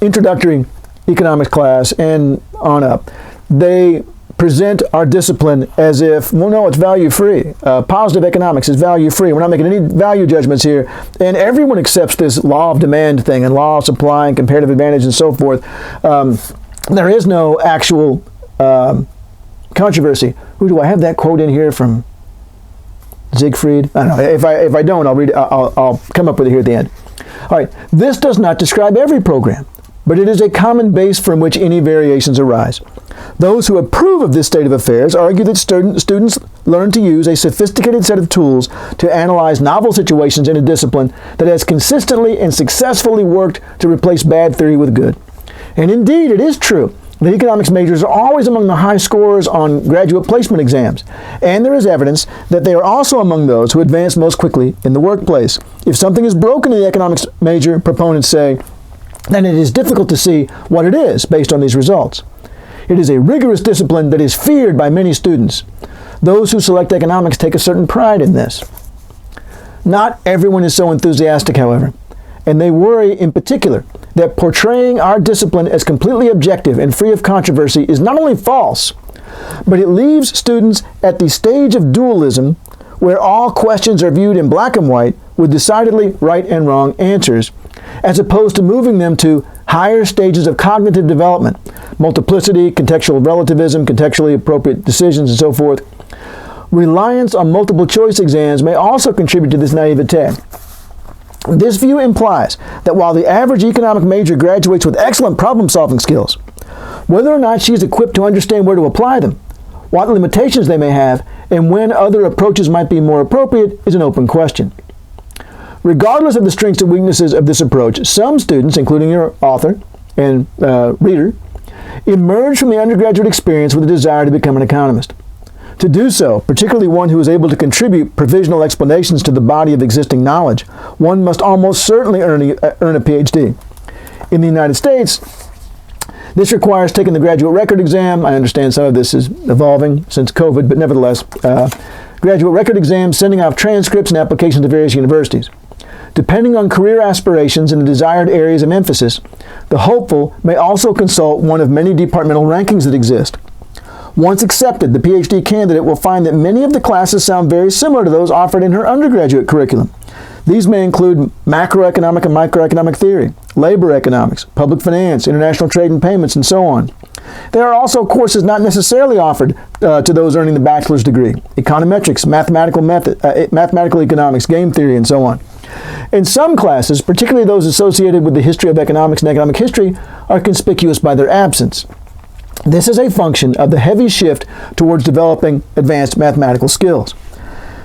introductory economics class and on up, they present our discipline as if, well, no, it's value-free. Positive economics is value-free. We're not making any value judgments here. And everyone accepts this law of demand thing and law of supply and comparative advantage and so forth. There is no actual controversy. Who do I have that quote in here from? Siegfried? I don't know. If I don't, I'll read it. I'll come up with it here at the end. All right. This does not describe every program, but it is a common base from which any variations arise. Those who approve of this state of affairs argue that students learn to use a sophisticated set of tools to analyze novel situations in a discipline that has consistently and successfully worked to replace bad theory with good. And indeed, it is true that economics majors are always among the high scorers on graduate placement exams, and there is evidence that they are also among those who advance most quickly in the workplace. If something is broken in the economics major, proponents say, then it is difficult to see what it is based on these results. It is a rigorous discipline that is feared by many students. Those who select economics take a certain pride in this. Not everyone is so enthusiastic, however, and they worry in particular that portraying our discipline as completely objective and free of controversy is not only false, but it leaves students at the stage of dualism where all questions are viewed in black and white with decidedly right and wrong answers, as opposed to moving them to higher stages of cognitive development, multiplicity, contextual relativism, contextually appropriate decisions, and so forth. Reliance on multiple choice exams may also contribute to this naivete. This view implies that while the average economic major graduates with excellent problem-solving skills, whether or not she is equipped to understand where to apply them, what limitations they may have, and when other approaches might be more appropriate is an open question. Regardless of the strengths and weaknesses of this approach, some students, including your author and reader, emerge from the undergraduate experience with a desire to become an economist. To do so, particularly one who is able to contribute provisional explanations to the body of existing knowledge, one must almost certainly earn a PhD. In the United States, this requires taking the graduate record exam. I understand some of this is evolving since COVID, but nevertheless, graduate record exams, sending off transcripts and applications to various universities. Depending on career aspirations and the desired areas of emphasis, the hopeful may also consult one of many departmental rankings that exist. Once accepted, the PhD candidate will find that many of the classes sound very similar to those offered in her undergraduate curriculum. These may include macroeconomic and microeconomic theory, labor economics, public finance, international trade and payments, and so on. There are also courses not necessarily offered to those earning the bachelor's degree: econometrics, mathematical economics, game theory, and so on. In some classes, particularly those associated with the history of economics and economic history, are conspicuous by their absence. This is a function of the heavy shift towards developing advanced mathematical skills.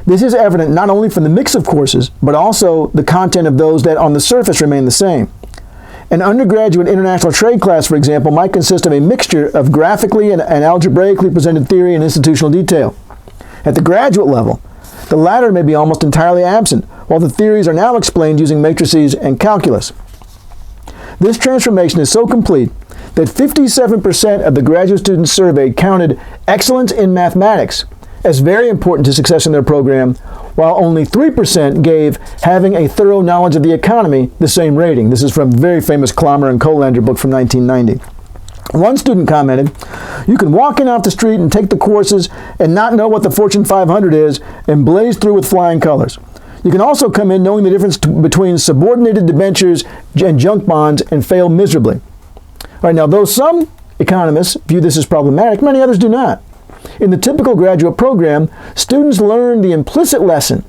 This is evident not only from the mix of courses, but also the content of those that on the surface remain the same. An undergraduate international trade class, for example, might consist of a mixture of graphically and algebraically presented theory and institutional detail. At the graduate level, the latter may be almost entirely absent, while the theories are now explained using matrices and calculus. This transformation is so complete that 57% of the graduate students surveyed counted excellence in mathematics as very important to success in their program, while only 3% gave having a thorough knowledge of the economy the same rating. This is from a very famous Klammer and Colander book from 1990. One student commented, "You can walk in off the street and take the courses and not know what the Fortune 500 is and blaze through with flying colors. You can also come in knowing the difference between subordinated debentures and junk bonds and fail miserably." All right, now, though some economists view this as problematic, many others do not. In the typical graduate program, students learn the implicit lesson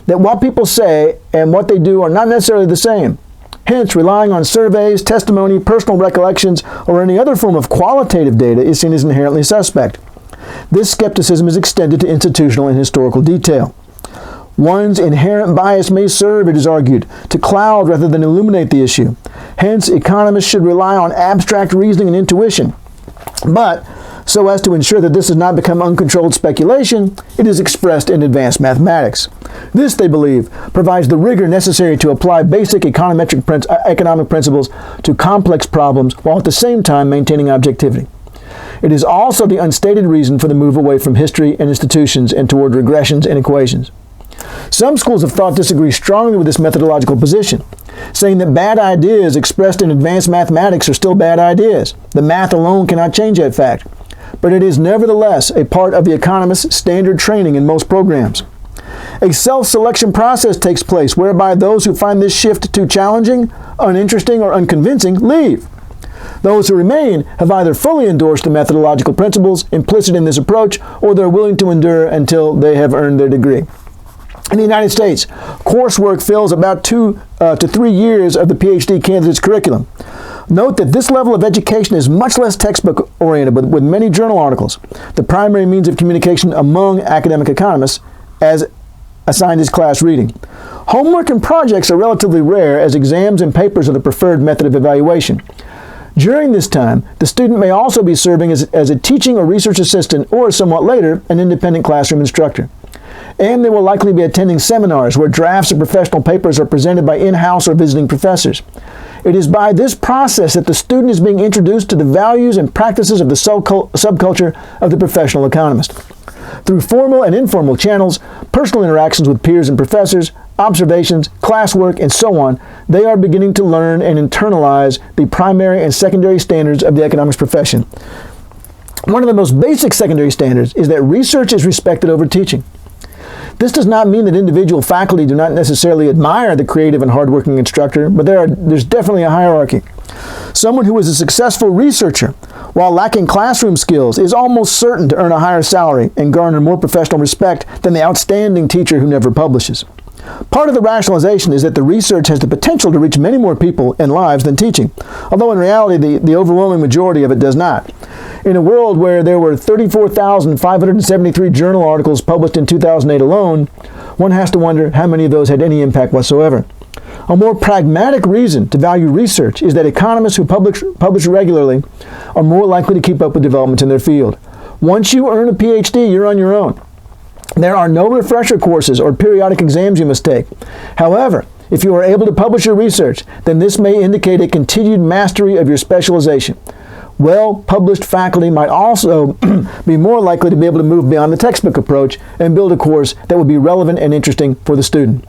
that what people say and what they do are not necessarily the same. Hence, relying on surveys, testimony, personal recollections, or any other form of qualitative data is seen as inherently suspect. This skepticism is extended to institutional and historical detail. One's inherent bias may serve, it is argued, to cloud rather than illuminate the issue. Hence, economists should rely on abstract reasoning and intuition. But, so as to ensure that this does not become uncontrolled speculation, it is expressed in advanced mathematics. This, they believe, provides the rigor necessary to apply basic economic principles to complex problems while at the same time maintaining objectivity. It is also the unstated reason for the move away from history and institutions and toward regressions and equations. Some schools of thought disagree strongly with this methodological position, saying that bad ideas expressed in advanced mathematics are still bad ideas. The math alone cannot change that fact. But it is nevertheless a part of the economist's standard training in most programs. A self-selection process takes place whereby those who find this shift too challenging, uninteresting, or unconvincing leave. Those who remain have either fully endorsed the methodological principles implicit in this approach, or they're willing to endure until they have earned their degree. In the United States, coursework fills about 2 to 3 years of the PhD candidate's curriculum. Note that this level of education is much less textbook-oriented, but with many journal articles, the primary means of communication among academic economists, as assigned as class reading. Homework and projects are relatively rare, as exams and papers are the preferred method of evaluation. During this time, the student may also be serving as a teaching or research assistant, or somewhat later, an independent classroom instructor. And they will likely be attending seminars where drafts of professional papers are presented by in-house or visiting professors. It is by this process that the student is being introduced to the values and practices of the subculture of the professional economist. Through formal and informal channels, personal interactions with peers and professors, observations, classwork, and so on, they are beginning to learn and internalize the primary and secondary standards of the economics profession. One of the most basic secondary standards is that research is respected over teaching. This does not mean that individual faculty do not necessarily admire the creative and hardworking instructor, but there's definitely a hierarchy. Someone who is a successful researcher, while lacking classroom skills, is almost certain to earn a higher salary and garner more professional respect than the outstanding teacher who never publishes. Part of the rationalization is that the research has the potential to reach many more people and lives than teaching, although in reality the overwhelming majority of it does not. In a world where there were 34,573 journal articles published in 2008 alone, one has to wonder how many of those had any impact whatsoever. A more pragmatic reason to value research is that economists who publish regularly are more likely to keep up with developments in their field. Once you earn a PhD, you're on your own. There are no refresher courses or periodic exams you must take. However, if you are able to publish your research, then this may indicate a continued mastery of your specialization. Well-published faculty might also be more likely to be able to move beyond the textbook approach and build a course that would be relevant and interesting for the student.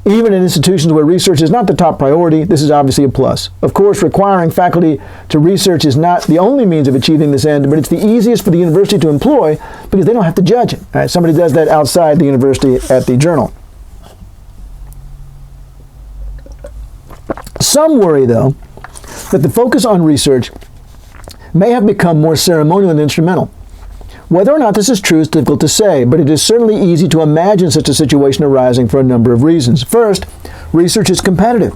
Even in institutions where research is not the top priority, this is obviously a plus. Of course, requiring faculty to research is not the only means of achieving this end, but it's the easiest for the university to employ because they don't have to judge it. All right, somebody does that outside the university at the journal. Some worry, though, that the focus on research may have become more ceremonial and instrumental. Whether or not this is true is difficult to say, but it is certainly easy to imagine such a situation arising for a number of reasons. First, research is competitive.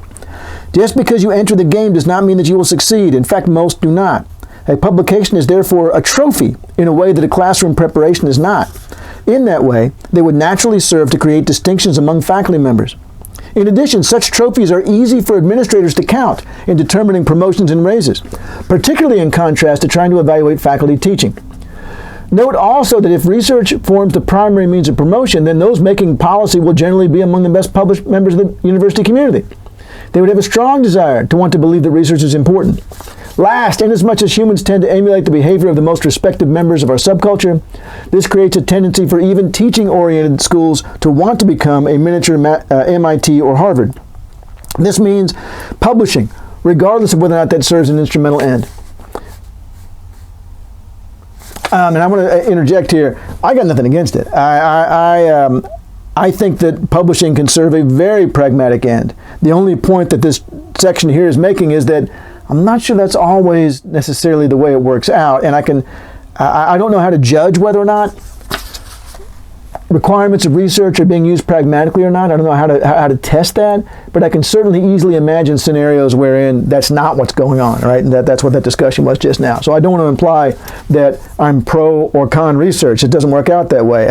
Just because you enter the game does not mean that you will succeed. In fact, most do not. A publication is therefore a trophy in a way that a classroom preparation is not. In that way, they would naturally serve to create distinctions among faculty members. In addition, such trophies are easy for administrators to count in determining promotions and raises, particularly in contrast to trying to evaluate faculty teaching. Note also that if research forms the primary means of promotion, then those making policy will generally be among the best published members of the university community. They would have a strong desire to want to believe that research is important. Last, inasmuch as humans tend to emulate the behavior of the most respected members of our subculture, this creates a tendency for even teaching-oriented schools to want to become a miniature MIT or Harvard. This means publishing, regardless of whether or not that serves an instrumental end. And I want to interject here. I got nothing against it. I think that publishing can serve a very pragmatic end. The only point that this section here is making is that I'm not sure that's always necessarily the way it works out, and I don't know how to judge whether or not requirements of research are being used pragmatically or not. I don't know how to test that, but I can certainly easily imagine scenarios wherein that's not what's going on, right? And that's what that discussion was just now. So I don't want to imply that I'm pro or con research. It doesn't work out that way.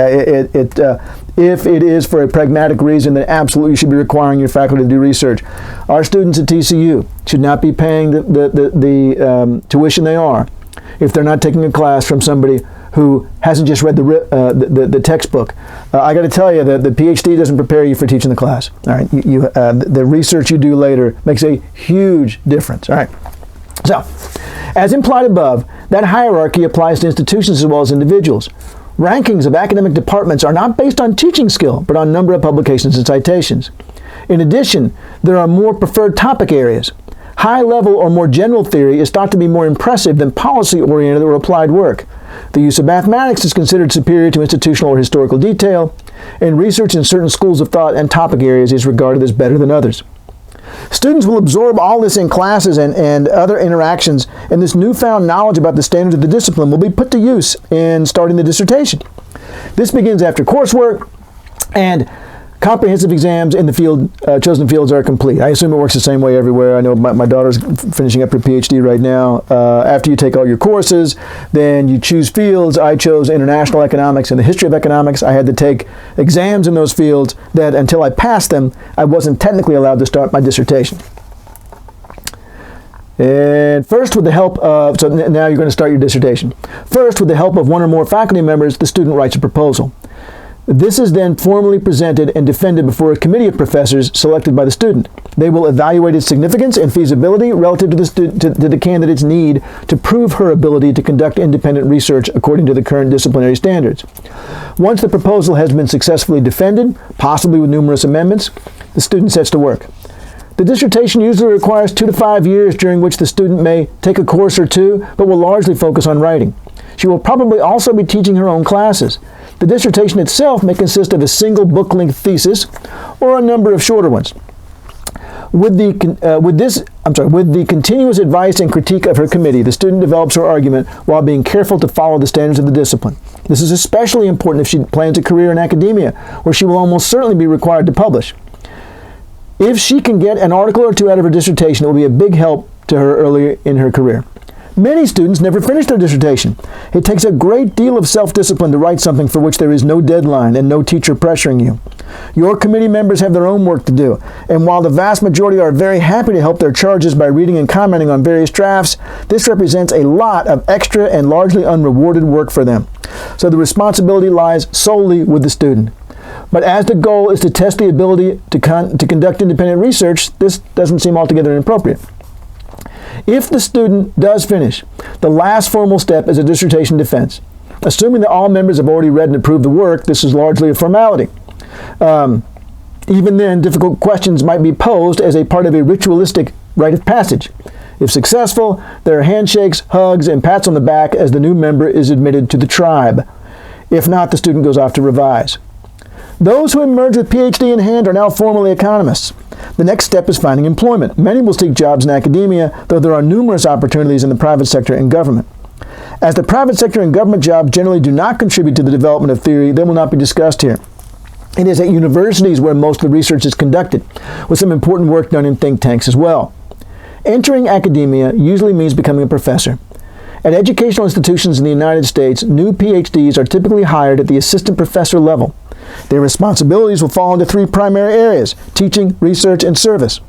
If it is for a pragmatic reason, then absolutely you should be requiring your faculty to do research. Our students at TCU should not be paying the tuition they are if they're not taking a class from somebody who hasn't just read the textbook. I got to tell you that the PhD doesn't prepare you for teaching the class. All right, the research you do later makes a huge difference. All right. So, as implied above, that hierarchy applies to institutions as well as individuals. Rankings of academic departments are not based on teaching skill, but on number of publications and citations. In addition, there are more preferred topic areas. High-level or more general theory is thought to be more impressive than policy-oriented or applied work. The use of mathematics is considered superior to institutional or historical detail, and research in certain schools of thought and topic areas is regarded as better than others. Students will absorb all this in classes and other interactions, and this newfound knowledge about the standards of the discipline will be put to use in starting the dissertation. This begins after coursework, and comprehensive exams in the chosen fields are complete. I assume it works the same way everywhere. I know my daughter's finishing up her PhD right now. After you take all your courses, then you choose fields. I chose international economics and the history of economics. I had to take exams in those fields that until I passed them, I wasn't technically allowed to start my dissertation. And first, with the help of, so now you're going to start your dissertation. First, with the help of one or more faculty members, the student writes a proposal. This is then formally presented and defended before a committee of professors selected by the student. They will evaluate its significance and feasibility relative to the candidate's need to prove her ability to conduct independent research according to the current disciplinary standards. Once the proposal has been successfully defended, possibly with numerous amendments, the student sets to work. The dissertation usually requires 2 to 5 years, during which the student may take a course or two, but will largely focus on writing. She will probably also be teaching her own classes. The dissertation itself may consist of a single book-length thesis or a number of shorter ones. With the continuous advice and critique of her committee, the student develops her argument while being careful to follow the standards of the discipline. This is especially important if she plans a career in academia, where she will almost certainly be required to publish. If she can get an article or two out of her dissertation, it will be a big help to her earlier in her career. Many students never finish their dissertation. It takes a great deal of self-discipline to write something for which there is no deadline and no teacher pressuring you. Your committee members have their own work to do, and while the vast majority are very happy to help their charges by reading and commenting on various drafts, this represents a lot of extra and largely unrewarded work for them. So the responsibility lies solely with the student. But as the goal is to test the ability to conduct independent research, this doesn't seem altogether inappropriate. If the student does finish, the last formal step is a dissertation defense. Assuming that all members have already read and approved the work, this is largely a formality. Even then, difficult questions might be posed as a part of a ritualistic rite of passage. If successful, there are handshakes, hugs, and pats on the back as the new member is admitted to the tribe. If not, the student goes off to revise. Those who emerge with PhD in hand are now formally economists. The next step is finding employment. Many will seek jobs in academia, though there are numerous opportunities in the private sector and government. As the private sector and government jobs generally do not contribute to the development of theory, they will not be discussed here. It is at universities where most of the research is conducted, with some important work done in think tanks as well. Entering academia usually means becoming a professor. At educational institutions in the United States, new PhDs are typically hired at the assistant professor level. Their responsibilities will fall into three primary areas: teaching, research, and service.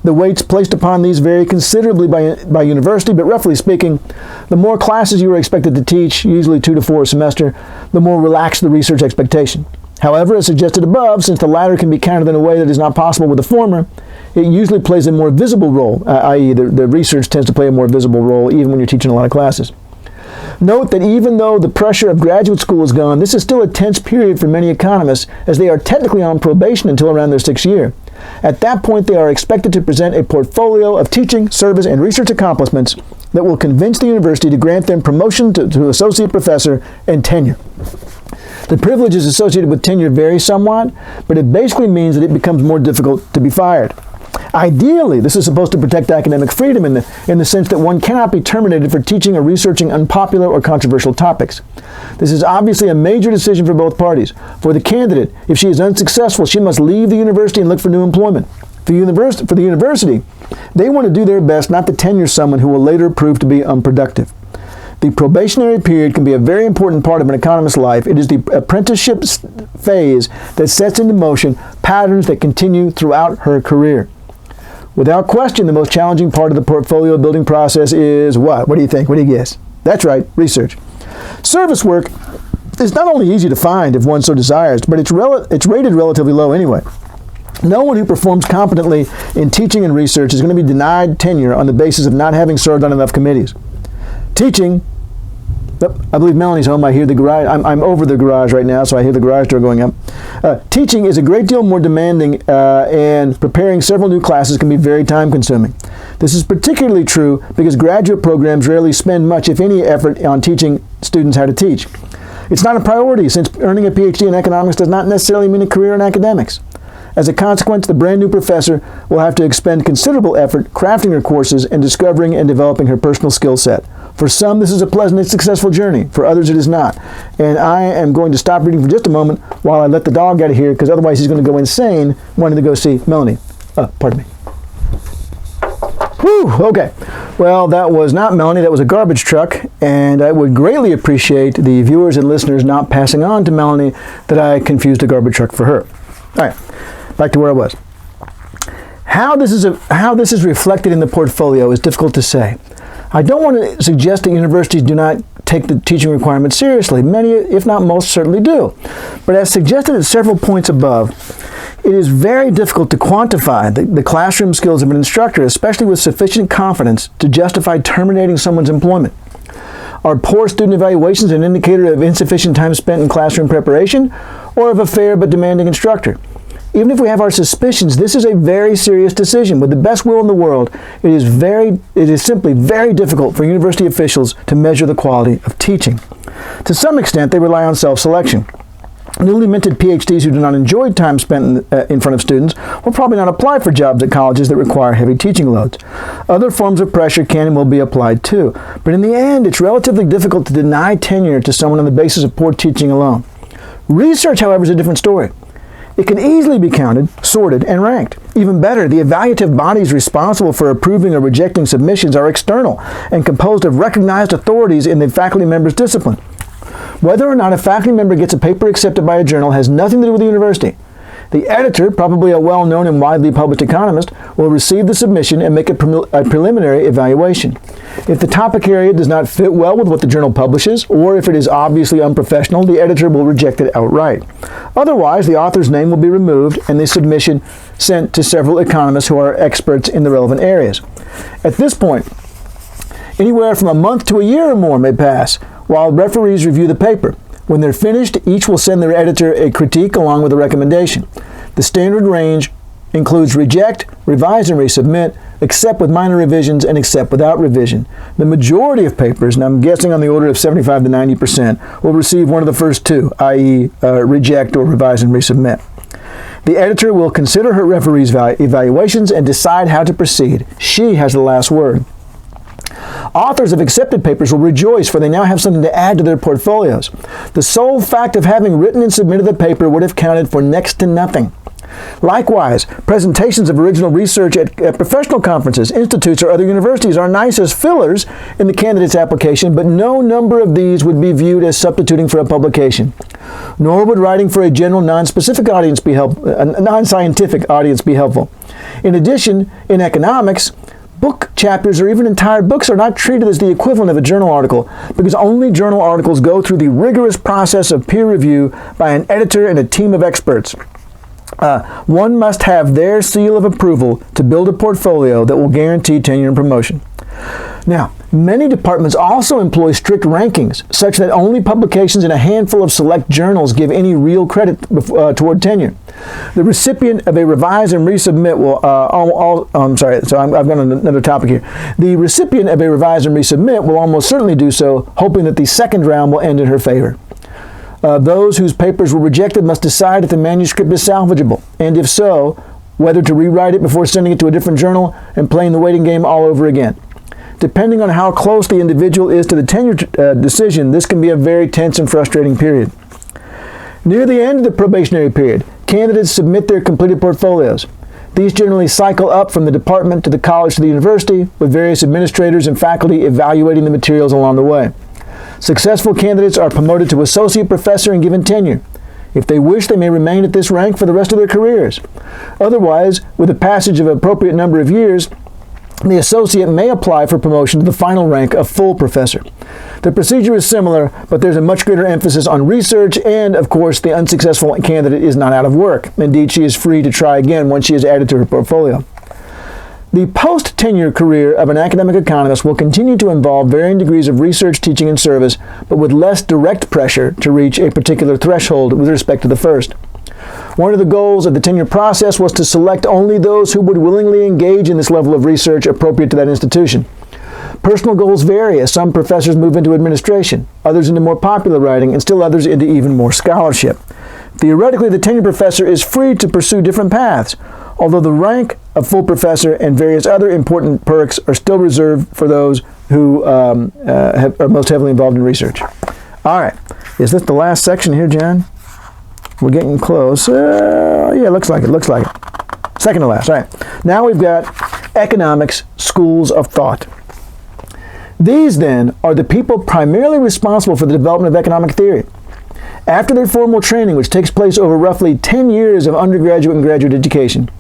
The weights placed upon these vary considerably by university, but roughly speaking, the more classes you are expected to teach, usually 2 to 4 a semester, the more relaxed the research expectation. However, as suggested above, since the latter can be counted in a way that is not possible with the former, it usually plays a more visible role, i.e. the research tends to play a more visible role even when you're teaching a lot of classes. Note that even though the pressure of graduate school is gone, this is still a tense period for many economists, as they are technically on probation until around their 6th year. At that point, they are expected to present a portfolio of teaching, service, and research accomplishments that will convince the university to grant them promotion to associate professor and tenure. The privileges associated with tenure vary somewhat, but it basically means that it becomes more difficult to be fired. Ideally, this is supposed to protect academic freedom in the sense that one cannot be terminated for teaching or researching unpopular or controversial topics. This is obviously a major decision for both parties. For the candidate, if she is unsuccessful, she must leave the university and look for new employment. For the university, they want to do their best not to tenure someone who will later prove to be unproductive. The probationary period can be a very important part of an economist's life. It is the apprenticeship phase that sets into motion patterns that continue throughout her career. Without question, the most challenging part of the portfolio building process is what? What do you think? What do you guess? That's right, research. Service work is not only easy to find if one so desires, but it's rated relatively low anyway. No one who performs competently in teaching and research is going to be denied tenure on the basis of not having served on enough committees. Teaching, I believe Melanie's home. I hear the garage. I'm over the garage right now, so I hear the garage door going up. Teaching is a great deal more demanding, and preparing several new classes can be very time-consuming. This is particularly true because graduate programs rarely spend much, if any, effort on teaching students how to teach. It's not a priority, since earning a PhD in economics does not necessarily mean a career in academics. As a consequence, the brand new professor will have to expend considerable effort crafting her courses and discovering and developing her personal skill set. For some, this is a pleasant and successful journey. For others, it is not. And I am going to stop reading for just a moment while I let the dog out of here, because otherwise he's going to go insane wanting to go see Melanie. Pardon me. Whew, okay. Well, that was not Melanie, that was a garbage truck, and I would greatly appreciate the viewers and listeners not passing on to Melanie that I confused a garbage truck for her. All right, back to where I was. How this is reflected in the portfolio is difficult to say. I don't want to suggest that universities do not take the teaching requirements seriously. Many, if not most, certainly do. But as suggested at several points above, it is very difficult to quantify the classroom skills of an instructor, especially with sufficient confidence to justify terminating someone's employment. Are poor student evaluations an indicator of insufficient time spent in classroom preparation, or of a fair but demanding instructor? Even if we have our suspicions, this is a very serious decision. With the best will in the world, it is simply very difficult for university officials to measure the quality of teaching. To some extent, they rely on self-selection. Newly minted PhDs who do not enjoy time spent in front of students will probably not apply for jobs at colleges that require heavy teaching loads. Other forms of pressure can and will be applied too. But in the end, it's relatively difficult to deny tenure to someone on the basis of poor teaching alone. Research, however, is a different story. It can easily be counted, sorted, and ranked. Even better, the evaluative bodies responsible for approving or rejecting submissions are external and composed of recognized authorities in the faculty member's discipline. Whether or not a faculty member gets a paper accepted by a journal has nothing to do with the university. The editor, probably a well-known and widely published economist, will receive the submission and make a preliminary evaluation. If the topic area does not fit well with what the journal publishes, or if it is obviously unprofessional, the editor will reject it outright. Otherwise, the author's name will be removed and the submission sent to several economists who are experts in the relevant areas. At this point, anywhere from a month to a year or more may pass while referees review the paper. When they're finished, each will send their editor a critique along with a recommendation. The standard range includes reject, revise and resubmit, accept with minor revisions, and accept without revision. The majority of papers, and I'm guessing on the order of 75 to 90%, will receive one of the first two, i.e. Reject or revise and resubmit. The editor will consider her referee's evaluations and decide how to proceed. She has the last word. Authors of accepted papers will rejoice, for they now have something to add to their portfolios. The sole fact of having written and submitted the paper would have counted for next to nothing. Likewise, presentations of original research at professional conferences, institutes, or other universities are nice as fillers in the candidate's application, but no number of these would be viewed as substituting for a publication. Nor would writing for a general non-scientific audience be helpful. In addition, in economics, book chapters or even entire books are not treated as the equivalent of a journal article because only journal articles go through the rigorous process of peer review by an editor and a team of experts. One must have their seal of approval to build a portfolio that will guarantee tenure and promotion. Now, many departments also employ strict rankings such that only publications in a handful of select journals give any real credit toward tenure. The recipient of a revise and resubmit will, I've got another topic here. The recipient of a revise and resubmit will almost certainly do so, hoping that the second round will end in her favor. Those whose papers were rejected must decide if the manuscript is salvageable, and if so, whether to rewrite it before sending it to a different journal and playing the waiting game all over again. Depending on how close the individual is to the tenure decision, this can be a very tense and frustrating period. Near the end of the probationary period, candidates submit their completed portfolios. These generally cycle up from the department to the college to the university, with various administrators and faculty evaluating the materials along the way. Successful candidates are promoted to associate professor and given tenure. If they wish, they may remain at this rank for the rest of their careers. Otherwise, with the passage of an appropriate number of years, the associate may apply for promotion to the final rank of full professor. The procedure is similar, but there's a much greater emphasis on research, and of course, the unsuccessful candidate is not out of work. Indeed, she is free to try again once she is added to her portfolio. The post-tenure career of an academic economist will continue to involve varying degrees of research, teaching, and service, but with less direct pressure to reach a particular threshold with respect to the first. One of the goals of the tenure process was to select only those who would willingly engage in this level of research appropriate to that institution. Personal goals vary as some professors move into administration, others into more popular writing, and still others into even more scholarship. Theoretically, the tenure professor is free to pursue different paths, although the rank of full professor and various other important perks are still reserved for those who are most heavily involved in research. All right, is this the last section here, John? We're getting close. Yeah, looks like it. Second to last. All right. Now we've got economics, schools of thought. These, then, are the people primarily responsible for the development of economic theory. After their formal training, which takes place over roughly 10 years of undergraduate and graduate education,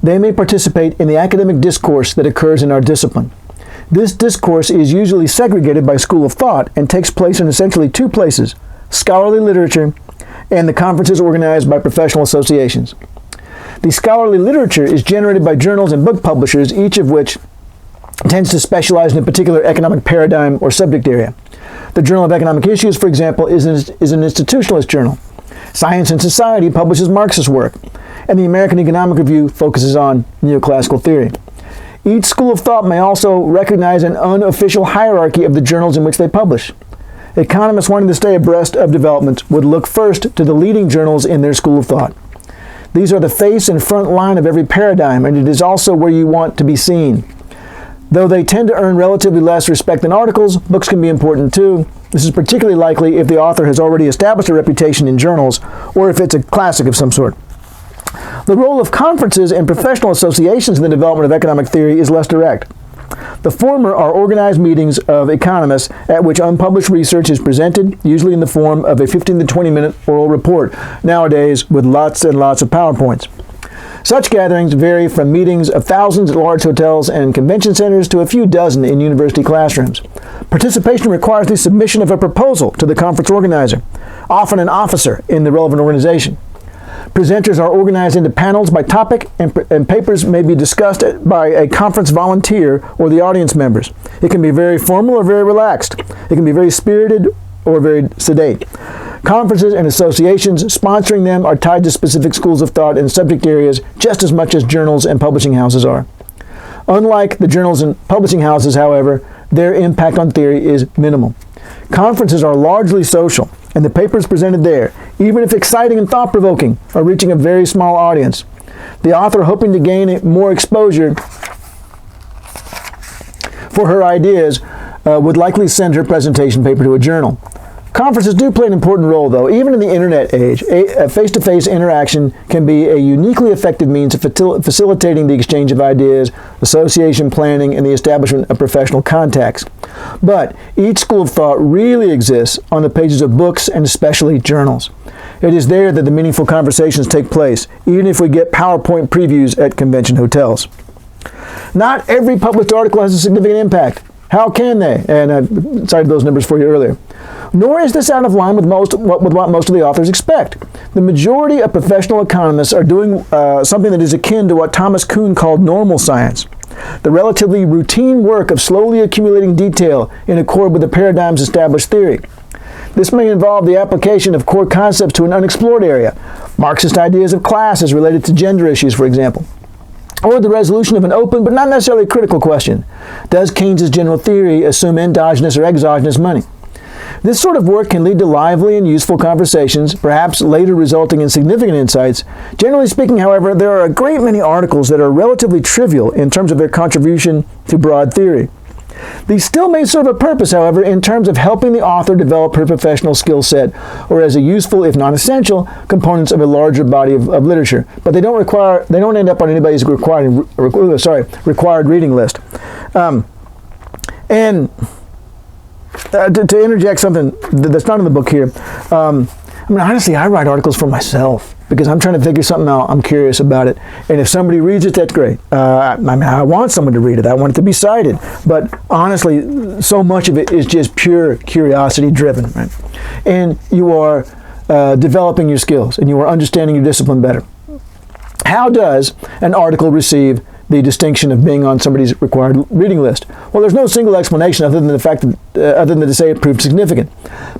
they may participate in the academic discourse that occurs in our discipline. This discourse is usually segregated by school of thought and takes place in essentially two places: scholarly literature and the conferences organized by professional associations. The scholarly literature is generated by journals and book publishers, each of which tends to specialize in a particular economic paradigm or subject area. The Journal of Economic Issues, for example, is an institutionalist journal. Science and Society publishes Marxist work, and the American Economic Review focuses on neoclassical theory. Each school of thought may also recognize an unofficial hierarchy of the journals in which they publish. Economists wanting to stay abreast of developments would look first to the leading journals in their school of thought. These are the face and front line of every paradigm, and it is also where you want to be seen. Though they tend to earn relatively less respect than articles, books can be important too. This is particularly likely if the author has already established a reputation in journals, or if it's a classic of some sort. The role of conferences and professional associations in the development of economic theory is less direct. The former are organized meetings of economists at which unpublished research is presented, usually in the form of a 15 to 20-minute oral report, nowadays with lots and lots of PowerPoints. Such gatherings vary from meetings of thousands at large hotels and convention centers to a few dozen in university classrooms. Participation requires the submission of a proposal to the conference organizer, often an officer in the relevant organization. Presenters are organized into panels by topic, and papers may be discussed by a conference volunteer or the audience members. It can be very formal or very relaxed. It can be very spirited or very sedate. Conferences and associations sponsoring them are tied to specific schools of thought and subject areas just as much as journals and publishing houses are. Unlike the journals and publishing houses, however, their impact on theory is minimal. Conferences are largely social, and the papers presented there, even if exciting and thought-provoking, are reaching a very small audience. The author, hoping to gain more exposure for her ideas, would likely send her presentation paper to a journal. Conferences do play an important role, though. Even in the internet age, a face-to-face interaction can be a uniquely effective means of facilitating the exchange of ideas, association planning, and the establishment of professional contacts. But each school of thought really exists on the pages of books and especially journals. It is there that the meaningful conversations take place, even if we get PowerPoint previews at convention hotels. Not every published article has a significant impact. How can they? And I cited those numbers for you earlier. Nor is this out of line with what most of the authors expect. The majority of professional economists are doing something that is akin to what Thomas Kuhn called normal science, the relatively routine work of slowly accumulating detail in accord with the paradigm's established theory. This may involve the application of core concepts to an unexplored area, Marxist ideas of class as related to gender issues, for example, or the resolution of an open but not necessarily critical question. Does Keynes's general theory assume endogenous or exogenous money? This sort of work can lead to lively and useful conversations, perhaps later resulting in significant insights. Generally speaking, however, there are a great many articles that are relatively trivial in terms of their contribution to broad theory. These still may serve a purpose, however, in terms of helping the author develop her professional skill set, or as a useful, if not essential, components of a larger body of literature. But they don't end up on anybody's required reading list. To interject something that's not in the book here, honestly, I write articles for myself because I'm trying to figure something out. I'm curious about it. And if somebody reads it, that's great. I want someone to read it. I want it to be cited. But honestly, so much of it is just pure curiosity driven, right? And you are developing your skills and you are understanding your discipline better. How does an article receive the distinction of being on somebody's required reading list? Well, there's no single explanation other than the fact that, other than to say it proved significant.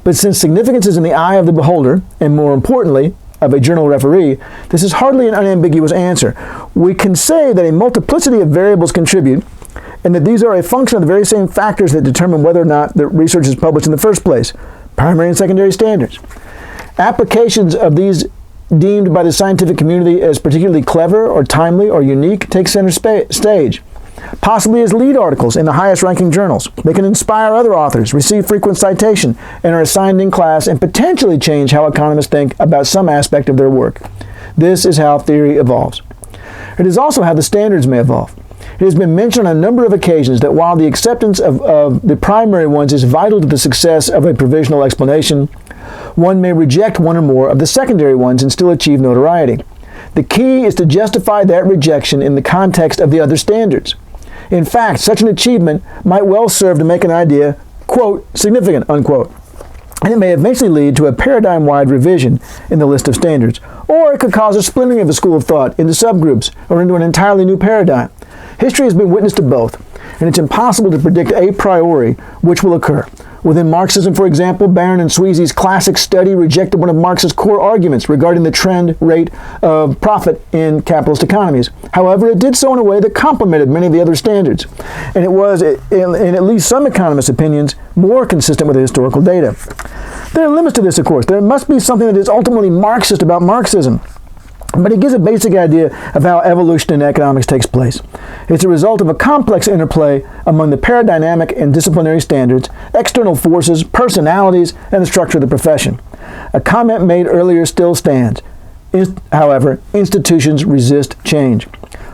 But since significance is in the eye of the beholder, and more importantly, of a journal referee, this is hardly an unambiguous answer. We can say that a multiplicity of variables contribute, and that these are a function of the very same factors that determine whether or not the research is published in the first place: primary and secondary standards. Applications of these deemed by the scientific community as particularly clever or timely or unique take center stage, possibly as lead articles in the highest ranking journals. They can inspire other authors, receive frequent citation, and are assigned in class and potentially change how economists think about some aspect of their work. This is how theory evolves. It is also how the standards may evolve. It has been mentioned on a number of occasions that while the acceptance of the primary ones is vital to the success of a provisional explanation, one may reject one or more of the secondary ones and still achieve notoriety. The key is to justify that rejection in the context of the other standards. In fact, such an achievement might well serve to make an idea, quote, significant, unquote. And it may eventually lead to a paradigm-wide revision in the list of standards. Or it could cause a splintering of a school of thought into subgroups or into an entirely new paradigm. History has been witness to both, and it's impossible to predict a priori which will occur. Within Marxism, for example, Barron and Sweezy's classic study rejected one of Marx's core arguments regarding the trend rate of profit in capitalist economies. However, it did so in a way that complemented many of the other standards, and it was, in at least some economists' opinions, more consistent with the historical data. There are limits to this, of course. There must be something that is ultimately Marxist about Marxism. But it gives a basic idea of how evolution in economics takes place. It's a result of a complex interplay among the paradigmatic and disciplinary standards, external forces, personalities, and the structure of the profession. A comment made earlier still stands. However, institutions resist change.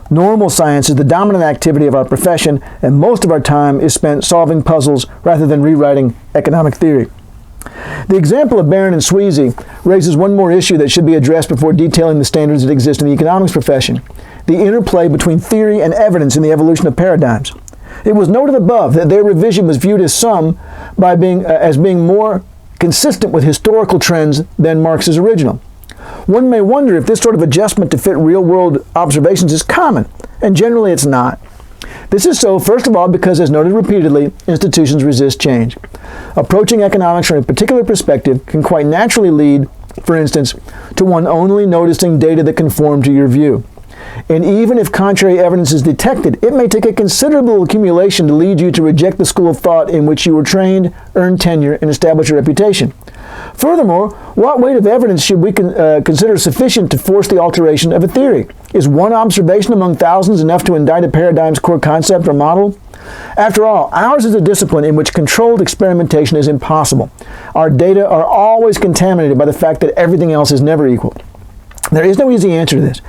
Normal science is the dominant activity of our profession, and most of our time is spent solving puzzles rather than rewriting economic theory. The example of Barron and Sweezy raises one more issue that should be addressed before detailing the standards that exist in the economics profession: the interplay between theory and evidence in the evolution of paradigms. It was noted above that their revision was viewed as being more consistent with historical trends than Marx's original. One may wonder if this sort of adjustment to fit real-world observations is common, and generally it's not. This is so, first of all, because, as noted repeatedly, institutions resist change. Approaching economics from a particular perspective can quite naturally lead, for instance, to one only noticing data that conform to your view. And even if contrary evidence is detected, it may take a considerable accumulation to lead you to reject the school of thought in which you were trained, earn tenure, and establish a reputation. Furthermore, what weight of evidence should we consider sufficient to force the alteration of a theory? Is one observation among thousands enough to indict a paradigm's core concept or model? After all, ours is a discipline in which controlled experimentation is impossible. Our data are always contaminated by the fact that everything else is never equal. There is no easy answer to this.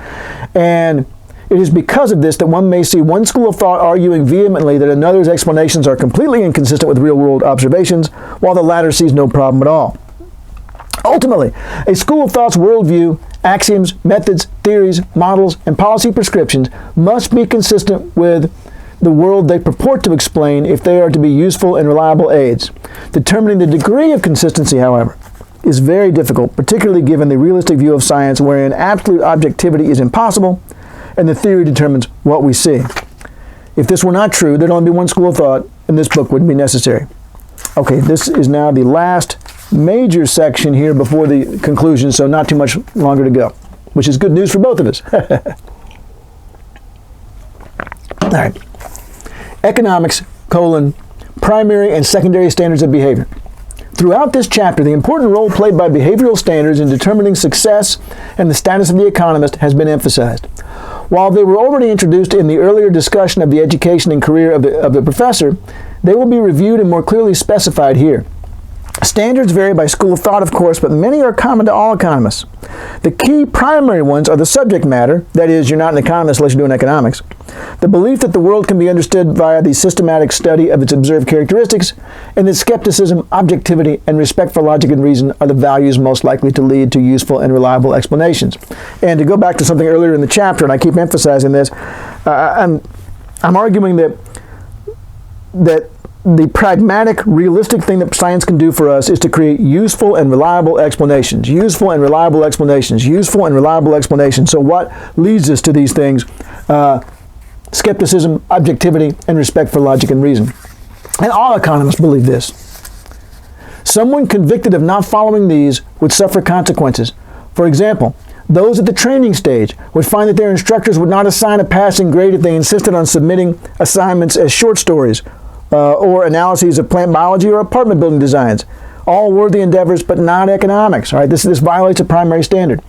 And it is because of this that one may see one school of thought arguing vehemently that another's explanations are completely inconsistent with real-world observations, while the latter sees no problem at all. Ultimately, a school of thought's worldview, axioms, methods, theories, models, and policy prescriptions must be consistent with the world they purport to explain if they are to be useful and reliable aids. Determining the degree of consistency, however, is very difficult, particularly given the realistic view of science wherein absolute objectivity is impossible and the theory determines what we see. If this were not true, there'd only be one school of thought and this book wouldn't be necessary. Okay, this is now the last major section here before the conclusion, so not too much longer to go, which is good news for both of us. All right. Economics, primary and secondary standards of behavior. Throughout this chapter, the important role played by behavioral standards in determining success and the status of the economist has been emphasized. While they were already introduced in the earlier discussion of the education and career of the professor, they will be reviewed and more clearly specified here. Standards vary by school of thought, of course, but many are common to all economists. The key primary ones are the subject matter, that is, you're not an economist unless you're doing economics, the belief that the world can be understood via the systematic study of its observed characteristics, and that skepticism, objectivity, and respect for logic and reason are the values most likely to lead to useful and reliable explanations. And to go back to something earlier in the chapter, and I keep emphasizing this, I'm arguing that the pragmatic, realistic thing that science can do for us is to create useful and reliable explanations. Useful and reliable explanations. Useful and reliable explanations. So what leads us to these things? Skepticism, objectivity, and respect for logic and reason. And all economists believe this. Someone convicted of not following these would suffer consequences. For example, those at the training stage would find that their instructors would not assign a passing grade if they insisted on submitting assignments as short stories, or analyses of plant biology or apartment building designs. All worthy endeavors, but not economics. All right, this violates a primary standard.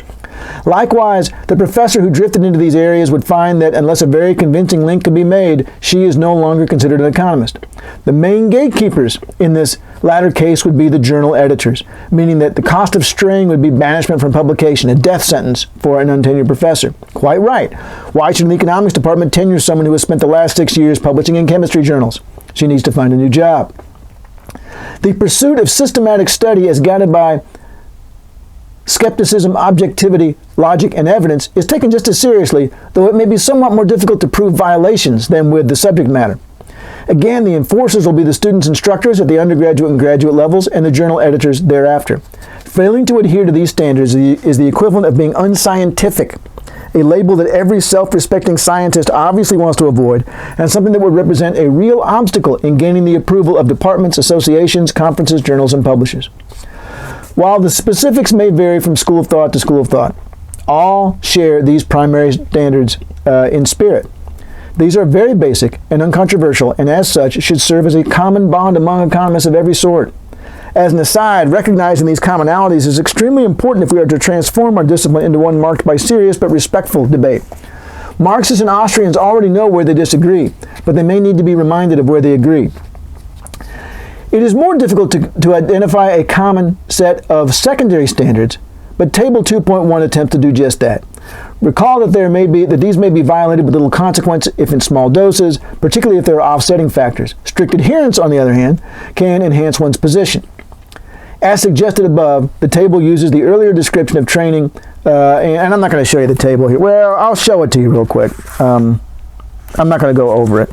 Likewise, the professor who drifted into these areas would find that unless a very convincing link could be made, she is no longer considered an economist. The main gatekeepers in this latter case would be the journal editors, meaning that the cost of straying would be banishment from publication, a death sentence for an untenured professor. Quite right. Why should the economics department tenure someone who has spent the last 6 years publishing in chemistry journals? She needs to find a new job. The pursuit of systematic study as guided by skepticism, objectivity, logic, and evidence is taken just as seriously, though it may be somewhat more difficult to prove violations than with the subject matter. Again, the enforcers will be the students' instructors at the undergraduate and graduate levels and the journal editors thereafter. Failing to adhere to these standards is the equivalent of being unscientific, a label that every self-respecting scientist obviously wants to avoid, and something that would represent a real obstacle in gaining the approval of departments, associations, conferences, journals, and publishers. While the specifics may vary from school of thought to school of thought, all share these primary standards in spirit. These are very basic and uncontroversial, and as such should serve as a common bond among economists of every sort. As an aside, recognizing these commonalities is extremely important if we are to transform our discipline into one marked by serious but respectful debate. Marxists and Austrians already know where they disagree, but they may need to be reminded of where they agree. It is more difficult to identify a common set of secondary standards, but Table 2.1 attempts to do just that. Recall that these may be violated with little consequence if in small doses, particularly if there are offsetting factors. Strict adherence, on the other hand, can enhance one's position. As suggested above, the table uses the earlier description of training, and I'm not going to show you the table here. Well, I'll show it to you real quick. I'm not going to go over it,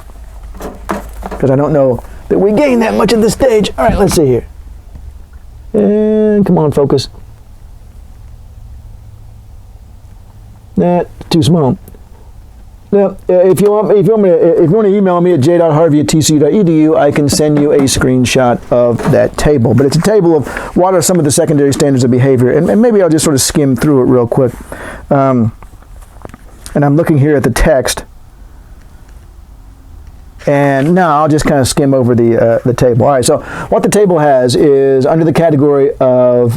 because I don't know that we gain that much at this stage. All right, let's see here. And come on, focus. That's too small. Now, if you want to email me at j.harvey@tcu.edu, I can send you a screenshot of that table. But it's a table of what are some of the secondary standards of behavior, and maybe I'll just sort of skim through it real quick. And I'm looking here at the text, and now I'll just kind of skim over the table. All right. So what the table has is under the category of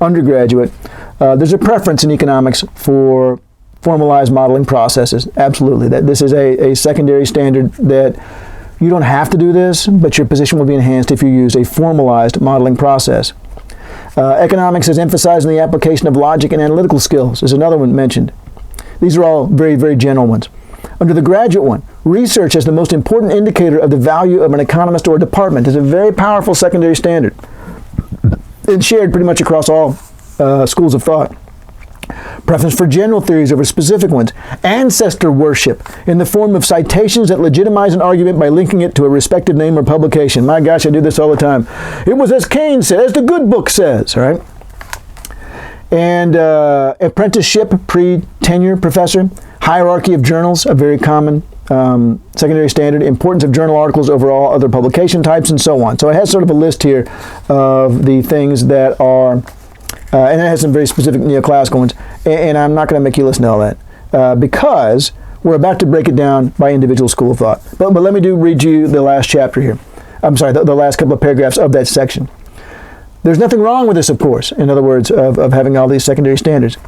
undergraduate. There's a preference in economics for formalized modeling processes. Absolutely. That this is a secondary standard that You don't have to do this, but your position will be enhanced if you use a formalized modeling process. Economics is emphasizing the application of logic and analytical skills, is another one mentioned. These are all very, very general ones. Under the graduate one, research as the most important indicator of the value of an economist or a department is a very powerful secondary standard. It's shared pretty much across all schools of thought. Preference for general theories over specific ones. Ancestor worship in the form of citations that legitimize an argument by linking it to a respective name or publication. My gosh, I do this all the time. It was as Cain said, as the good book says, right? And apprenticeship, pre-tenure professor. Hierarchy of journals, a very common secondary standard. Importance of journal articles over all other publication types, and so on. So it has sort of a list here of the things that are, and it has some very specific neoclassical ones, and I'm not going to make you listen to all that because we're about to break it down by individual school of thought. But let me read you the last chapter here. I'm sorry, the last couple of paragraphs of that section. There's nothing wrong with this, of course, in other words, of having all these secondary standards.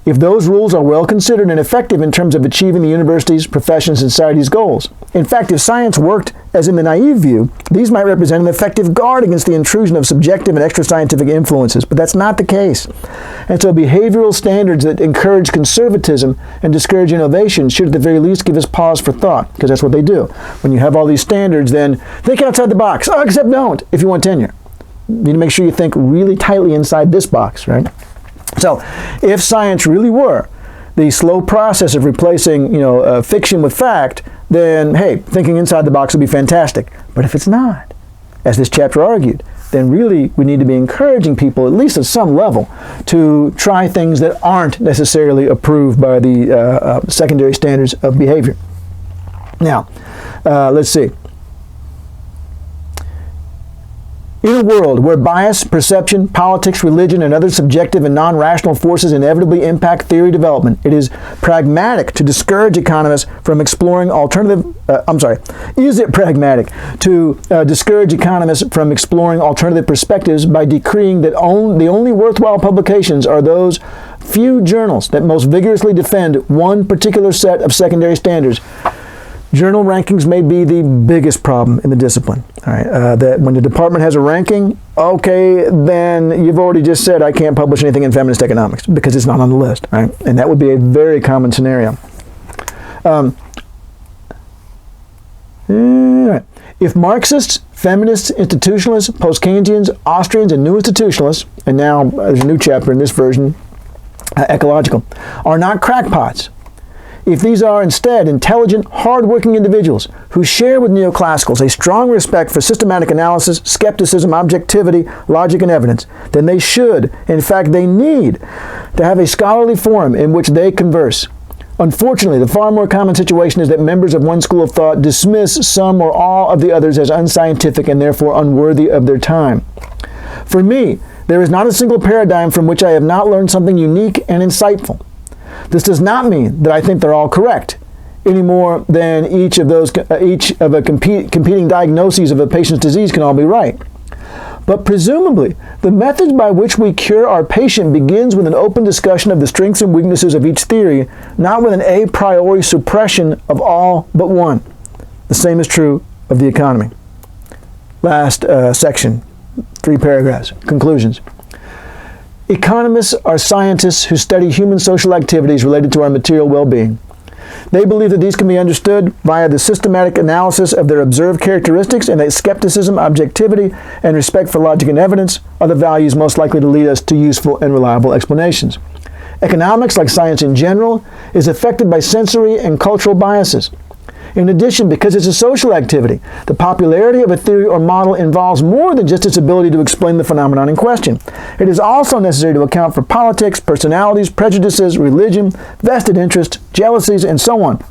If those rules are well considered and effective in terms of achieving the university's, profession's, and society's goals. In fact, if science worked as in the naive view, these might represent an effective guard against the intrusion of subjective and extra-scientific influences, but that's not the case. And so behavioral standards that encourage conservatism and discourage innovation should at the very least give us pause for thought, because that's what they do. When you have all these standards, then think outside the box, except don't if you want tenure. You need to make sure you think really tightly inside this box, right? So, if science really were the slow process of replacing, fiction with fact, then, hey, thinking inside the box would be fantastic. But if it's not, as this chapter argued, then really we need to be encouraging people, at least at some level, to try things that aren't necessarily approved by the secondary standards of behavior. Now, let's see. In a world where bias, perception, politics, religion, and other subjective and non-rational forces inevitably impact theory development, it is pragmatic to discourage economists from exploring alternative perspectives by decreeing that the only worthwhile publications are those few journals that most vigorously defend one particular set of secondary standards? Journal rankings may be the biggest problem in the discipline. All right, that when the department has a ranking, okay, then you've already just said I can't publish anything in feminist economics because it's not on the list, right? And that would be a very common scenario. If Marxists, feminists, institutionalists, post-Keynesians, Austrians, and new institutionalists, and now there's a new chapter in this version, ecological, are not crackpots, if these are instead intelligent, hard-working individuals who share with neoclassicals a strong respect for systematic analysis, skepticism, objectivity, logic, and evidence, then they should, in fact they need, to have a scholarly forum in which they converse. Unfortunately, the far more common situation is that members of one school of thought dismiss some or all of the others as unscientific and therefore unworthy of their time. For me, there is not a single paradigm from which I have not learned something unique and insightful. This does not mean that I think they're all correct, any more than each of a competing diagnoses of a patient's disease can all be right. But presumably, the methods by which we cure our patient begins with an open discussion of the strengths and weaknesses of each theory, not with an a priori suppression of all but one. The same is true of the economy. Last section, 3 paragraphs, conclusions. Economists are scientists who study human social activities related to our material well-being. They believe that these can be understood via the systematic analysis of their observed characteristics, and that skepticism, objectivity, and respect for logic and evidence are the values most likely to lead us to useful and reliable explanations. Economics, like science in general, is affected by sensory and cultural biases. In addition, because it's a social activity, the popularity of a theory or model involves more than just its ability to explain the phenomenon in question. It is also necessary to account for politics, personalities, prejudices, religion, vested interests, jealousies, and so on.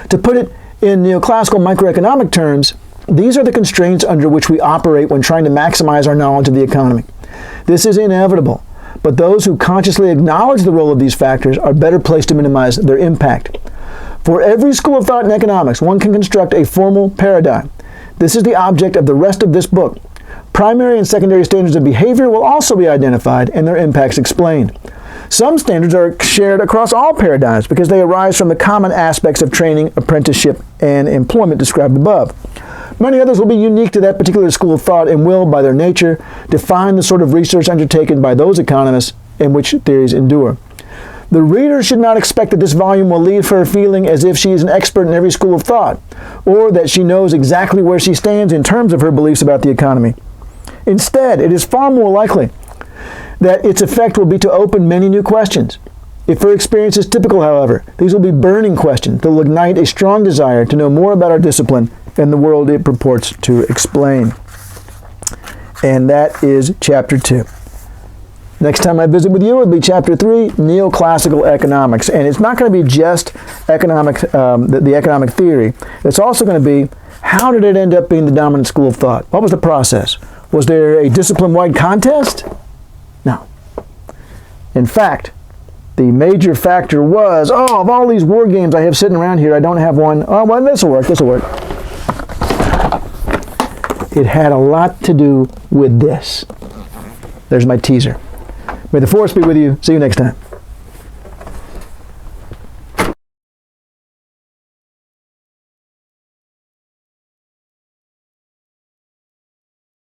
To put it in neoclassical microeconomic terms, these are the constraints under which we operate when trying to maximize our knowledge of the economy. This is inevitable, but those who consciously acknowledge the role of these factors are better placed to minimize their impact. For every school of thought in economics, one can construct a formal paradigm. This is the object of the rest of this book. Primary and secondary standards of behavior will also be identified and their impacts explained. Some standards are shared across all paradigms because they arise from the common aspects of training, apprenticeship, and employment described above. Many others will be unique to that particular school of thought and will, by their nature, define the sort of research undertaken by those economists in which theories endure. The reader should not expect that this volume will leave her feeling as if she is an expert in every school of thought, or that she knows exactly where she stands in terms of her beliefs about the economy. Instead, it is far more likely that its effect will be to open many new questions. If her experience is typical, however, these will be burning questions that will ignite a strong desire to know more about our discipline and the world it purports to explain. And that is Chapter 2. Next time I visit with you, it'll be Chapter 3, Neoclassical Economics. And it's not going to be just economic, the economic theory. It's also going to be, how did it end up being the dominant school of thought? What was the process? Was there a discipline-wide contest? No. In fact, the major factor was, of all these war games I have sitting around here, I don't have one. Oh, well, this will work. It had a lot to do with this. There's my teaser. May the force be with you. See you next time.